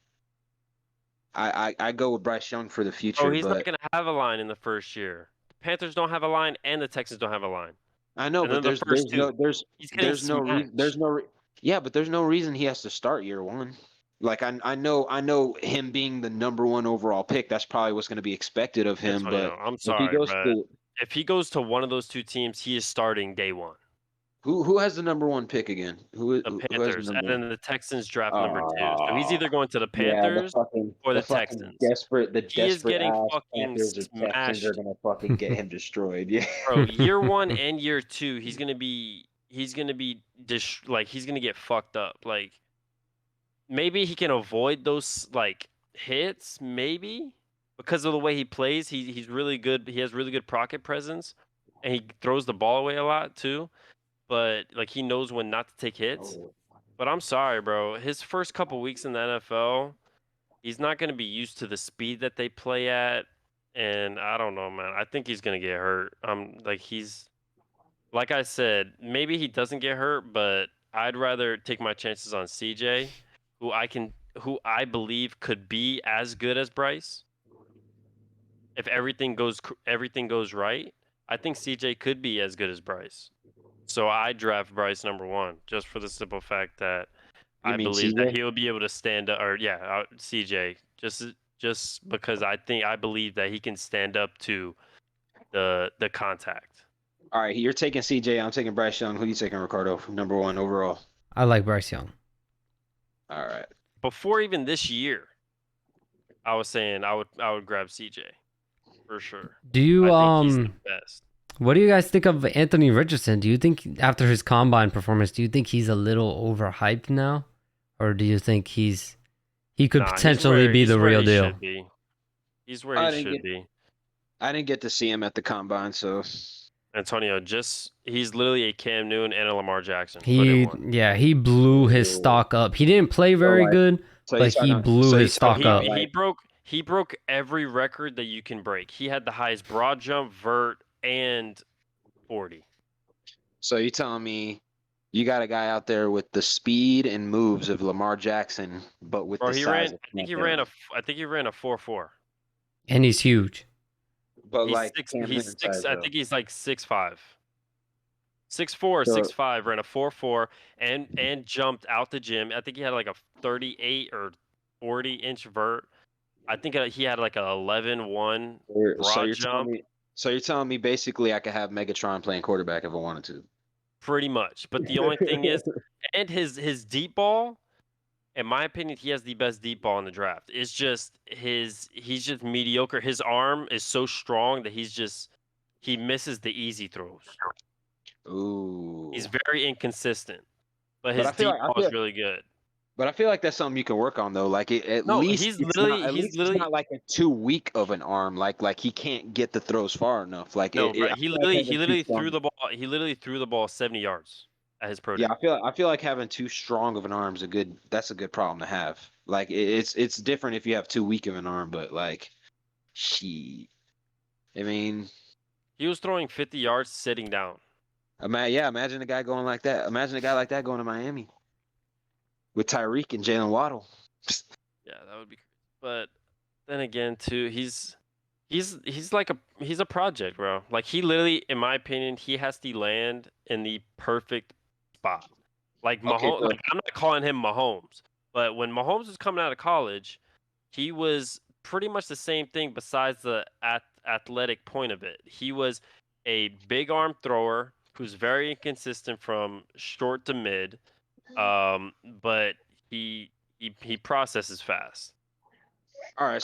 I go with Bryce Young for the Bro, future, he's not but gonna have a line in the first year. The Panthers don't have a line, and the Texans don't have a line. I know, And but then the first two, he's getting there's no reason smashed. yeah, but there's no reason he has to start year one. Like I know him being the number one overall pick, that's probably what's going to be expected of him. But Antonio, I'm if he sorry, goes but to if he goes to one of those two teams, he is starting day one. who has the number one pick again? The Who has the Panthers, and number one? then the Texans draft number two. So he's Oh, either going to the yeah, Panthers or the Texans. the He is desperate getting ass fucking Panthers or Texans are smashed, gonna fucking get him destroyed. Yeah. bro. Year one and year two, he's gonna get fucked up. Like maybe he can avoid those like hits, maybe because of the way he plays. He's really good. He has really good pocket presence, and he throws the ball away a lot too. But like he knows when not to take hits. Oh. But I'm sorry, bro. His first couple weeks in the NFL, he's not going to be used to the speed that they play at, and I don't know, man. I think he's going to get hurt. Like I said, maybe he doesn't get hurt, but I'd rather take my chances on CJ, who I believe could be as good as Bryce. if everything goes right, I think CJ could be as good as Bryce. So I draft Bryce number 1 just for the simple fact that You I mean believe that CJ? he'll be able to stand up, or CJ, just because I believe that he can stand up to the contact. All right, you're taking CJ. I'm taking Bryce Young. Who you taking, Ricardo? Number 1 overall. I like Bryce Young. All right. Before even this year, I was saying I would grab CJ for sure. Do you I think he's the best. what do you guys think of Anthony Richardson? Do you think after his combine performance, do you think he's a little overhyped now, or do you think he could Nah, potentially be the real he deal? should be. He's where I he didn't should get be. I didn't get to see him at the combine, so Antonio, he's literally a Cam Newton and a Lamar Jackson. Put in one. He blew his stock up. He didn't play very like, good, so but he blew his stock up. He broke every record that you can break. He had the highest broad jump, vert, and 40. So you telling me you got a guy out there with the speed and moves of Lamar Jackson, but with Bro, the size of I think he ran a 4.4. And he's huge. but He's like six. Cam He's Newton six. size, I though. think he's like 6'5". 6'4", So- 6'5", ran a 4.4, and jumped out the gym. I think he had like a 38 or 40-inch vert. I think he had like a 11.1 broad jump. So you're telling me basically I could have Megatron playing quarterback if I wanted to. Pretty much. But the only thing is, and his deep ball, in my opinion, he has the best deep ball in the draft. It's just he's just mediocre. His arm is so strong that he misses the easy throws. Ooh. He's very inconsistent, but But his deep ball is really good. But I feel like that's something you can work on though. Like at No, least he's it's literally not like a too weak of an arm. Like he can't get the throws far enough. Like no, it, bro. I He feel like literally having too threw strong- the ball. He literally threw the ball 70 yards at his pro day. Yeah, I feel like having too strong of an arm is that's a good problem to have. Like it's different if you have too weak of an arm, but like she I mean, He was throwing 50 yards sitting down. imagine a guy going like that. Imagine a guy like that going to Miami with Tyreek and Jalen Waddle. Yeah, that would be. But then again, too, he's a project, bro. Like he literally, in my opinion, he has to land in the perfect spot. Like Okay, Mahomes, like I'm not calling him Mahomes, but when Mahomes was coming out of college, he was pretty much the same thing besides the athletic point of it. He was a big arm thrower who's very inconsistent from short to mid, but he processes fast. All right,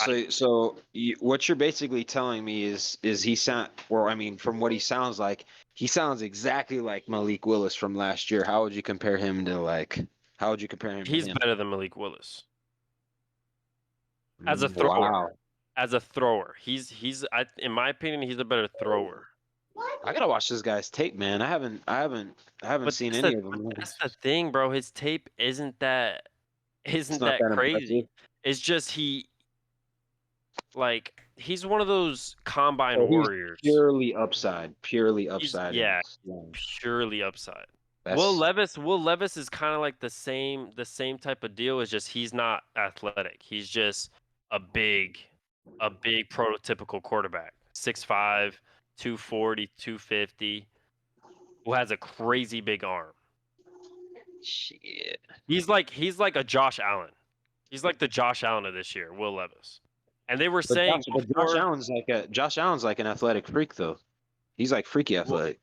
what you're basically telling me is he sound, or I mean, from what he sounds like, he sounds exactly like Malik Willis from last year. How would you compare him to like? How would you compare him He's to him? better than Malik Willis as a thrower. Wow. As a thrower, in my opinion, he's a better thrower. I gotta watch this guy's tape, man. I haven't seen any of them. That's the thing, bro. His tape isn't that not that crazy. impressive. It's just he's one of those combine warriors. Purely upside. Purely He's- upside. yeah, and- purely upside. That's, Will Levis is kind of like the same type of deal. It's just he's not athletic. He's just a big prototypical quarterback. 6'5", 240, 250, who has a crazy big arm. shit. He's like a Josh Allen. He's like the Josh Allen of this year, Will Levis. And they were saying Josh Allen's like an athletic freak though. He's like freaky athletic.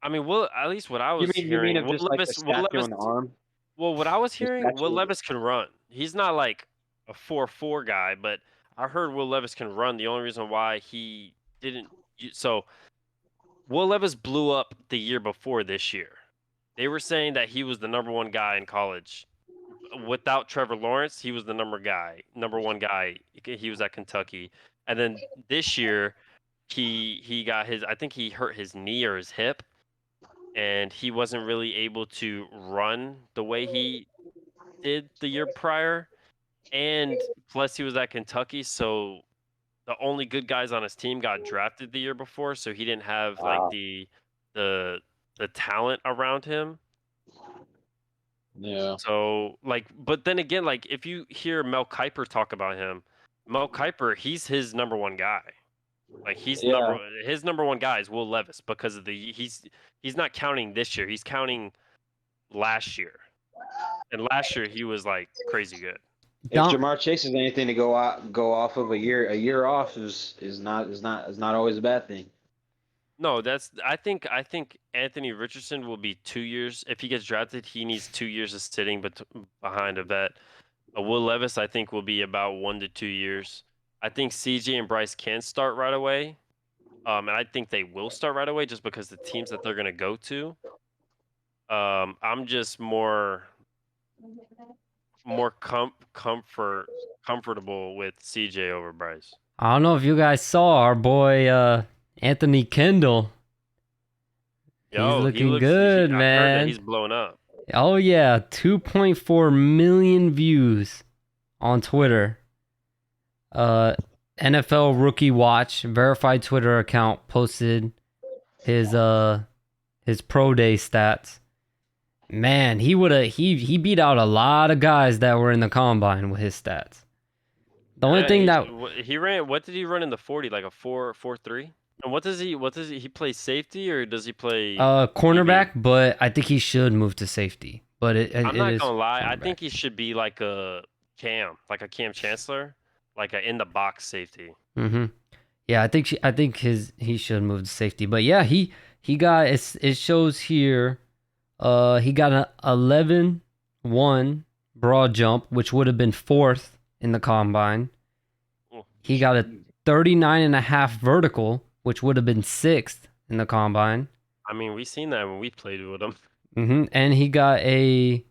I mean, at least what I was you hearing, mean of just like the stature on the arm? Well, what I was hearing, Will statue? Levis can run. He's not like a 4.4 guy, but I heard Will Levis can run. The only reason why he didn't, so Will Levis blew up the year before this year. They were saying that he was the number one guy in college. Without Trevor Lawrence, he was the number one guy. He was at Kentucky, and then this year, he got I think he hurt his knee or his hip, and he wasn't really able to run the way he did the year prior. And plus, he was at Kentucky, so the only good guys on his team got drafted the year before, so he didn't have like the talent around him. Yeah. So but then again, like if you hear Mel Kiper talk about him, Mo Kiper, he's his number one guy. Like his Yeah. number one guy is Will Levis because of he's not counting this year. He's counting last year. And last year he was like crazy good. If Don't Jamar Chase is anything to go off of, a year off is not always a bad thing. No, I think Anthony Richardson will be 2 years. If he gets drafted, he needs 2 years of sitting behind a vet. Will Levis, I think, will be about 1 to 2 years. I think CJ and Bryce can start right away. And I think they will start right away just because the teams that they're gonna go to. I'm just more comfortable with CJ over Bryce. I don't know if you guys saw our boy Anthony Kendall. He's Yo, looking good, I've heard that man. he's blown up. Oh yeah, 2.4 million views on Twitter. NFL Rookie Watch verified Twitter account posted his pro day stats. Man, he beat out a lot of guys that were in the combine with his stats. The only thing that he ran, what did he run in the 40? Like a 4.43? And what does he play safety or does he play cornerback, but I think he should move to safety. But I'm not is gonna lie, I cornerback. think he should be like a Cam Chancellor, like a in the box safety. Mm-hmm. Yeah, I think he should move to safety. But yeah, he got it shows here he got an 11-1 broad jump, which would have been fourth in the combine. Oh, He got a 39.5 vertical, which would have been sixth in the combine. I mean, we seen that when we played with him. And he got a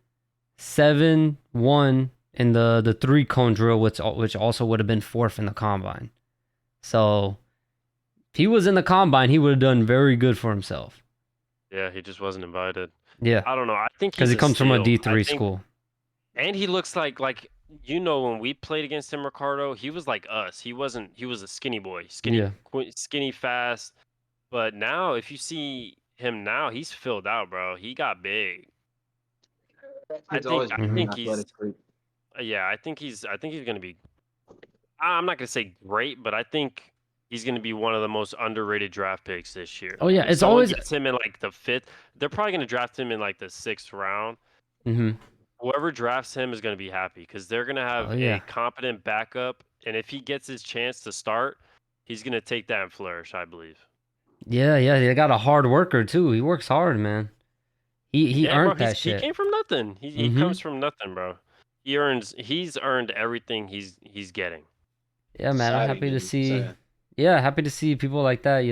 7-1 in the 3-cone drill, which also would have been fourth in the combine. So if he was in the combine, he would have done very good for himself. Yeah, he just wasn't invited. Yeah, I don't know. I think because he comes from a D3 steal. school. And he looks like when we played against him, Ricardo, he was like us. He was a skinny boy, skinny fast. But now, if you see him now, he's filled out, bro. He got big. I think he's gonna be. I'm not gonna say great, but I think he's gonna be one of the most underrated draft picks this year. Oh yeah, If it's someone always gets him in like the 5th. They're probably gonna draft him in like the 6th round. Mm-hmm. Whoever drafts him is going to be happy because they're going to have a competent backup. And if he gets his chance to start, he's going to take that and flourish, I believe. Yeah, they got a hard worker too. He works hard, man. He earned that shit. He came from nothing. He comes from nothing, bro. He's earned everything he's getting. Yeah, man, I'm happy to see. Yeah, happy to see people like that,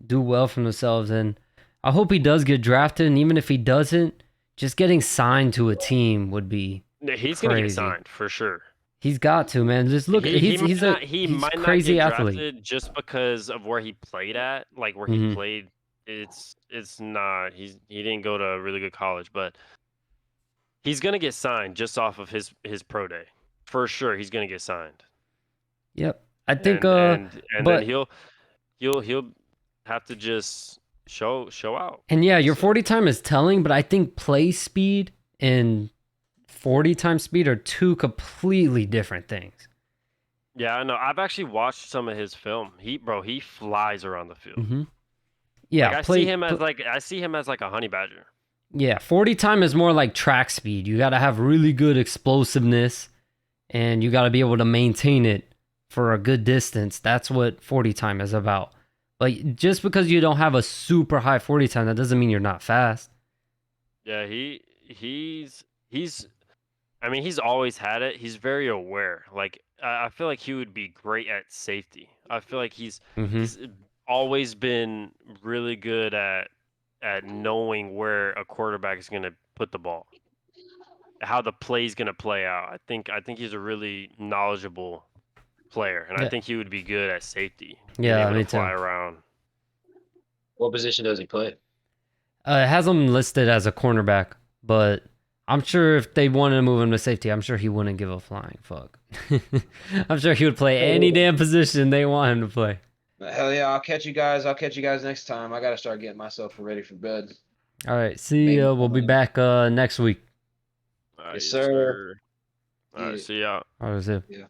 do well for themselves, and I hope he does get drafted. And even if he doesn't, just getting signed to a team would be he's gonna get signed for sure. He's got to, man. Just look, he's might crazy not get athlete. Drafted just because of where he played at, like where he played. It's not. He didn't go to a really good college, but he's gonna get signed just off of his pro day for sure. He's gonna get signed. Yep, I think. Then he'll have to just show out. And yeah, your 40 time is telling, but I think play speed and 40 time speed are two completely different things. Yeah, I know. I've actually watched some of his film. He flies around the field. Mm-hmm. Yeah, like, I see him as like a honey badger. Yeah, 40 time is more like track speed. You got to have really good explosiveness, and you got to be able to maintain it for a good distance. That's what 40 time is about. But just because you don't have a super high 40 time, that doesn't mean you're not fast. Yeah, he's I mean, he's always had it. He's very aware. Like I feel like he would be great at safety. I feel like he's always been really good at knowing where a quarterback is going to put the ball, how the play is going to play out. I think he's a really knowledgeable player, and I think he would be good at safety. Yeah, me too. Fly around. What position does he play? It has him listed as a cornerback, but I'm sure if they wanted to move him to safety, I'm sure he wouldn't give a flying fuck. I'm sure he would play any damn position they want him to play. Hell yeah, I'll catch you guys next time. I gotta start getting myself ready for bed. All right, see ya. We'll be back next week. Yes, sir. All right, see ya. All right, see ya. Yeah.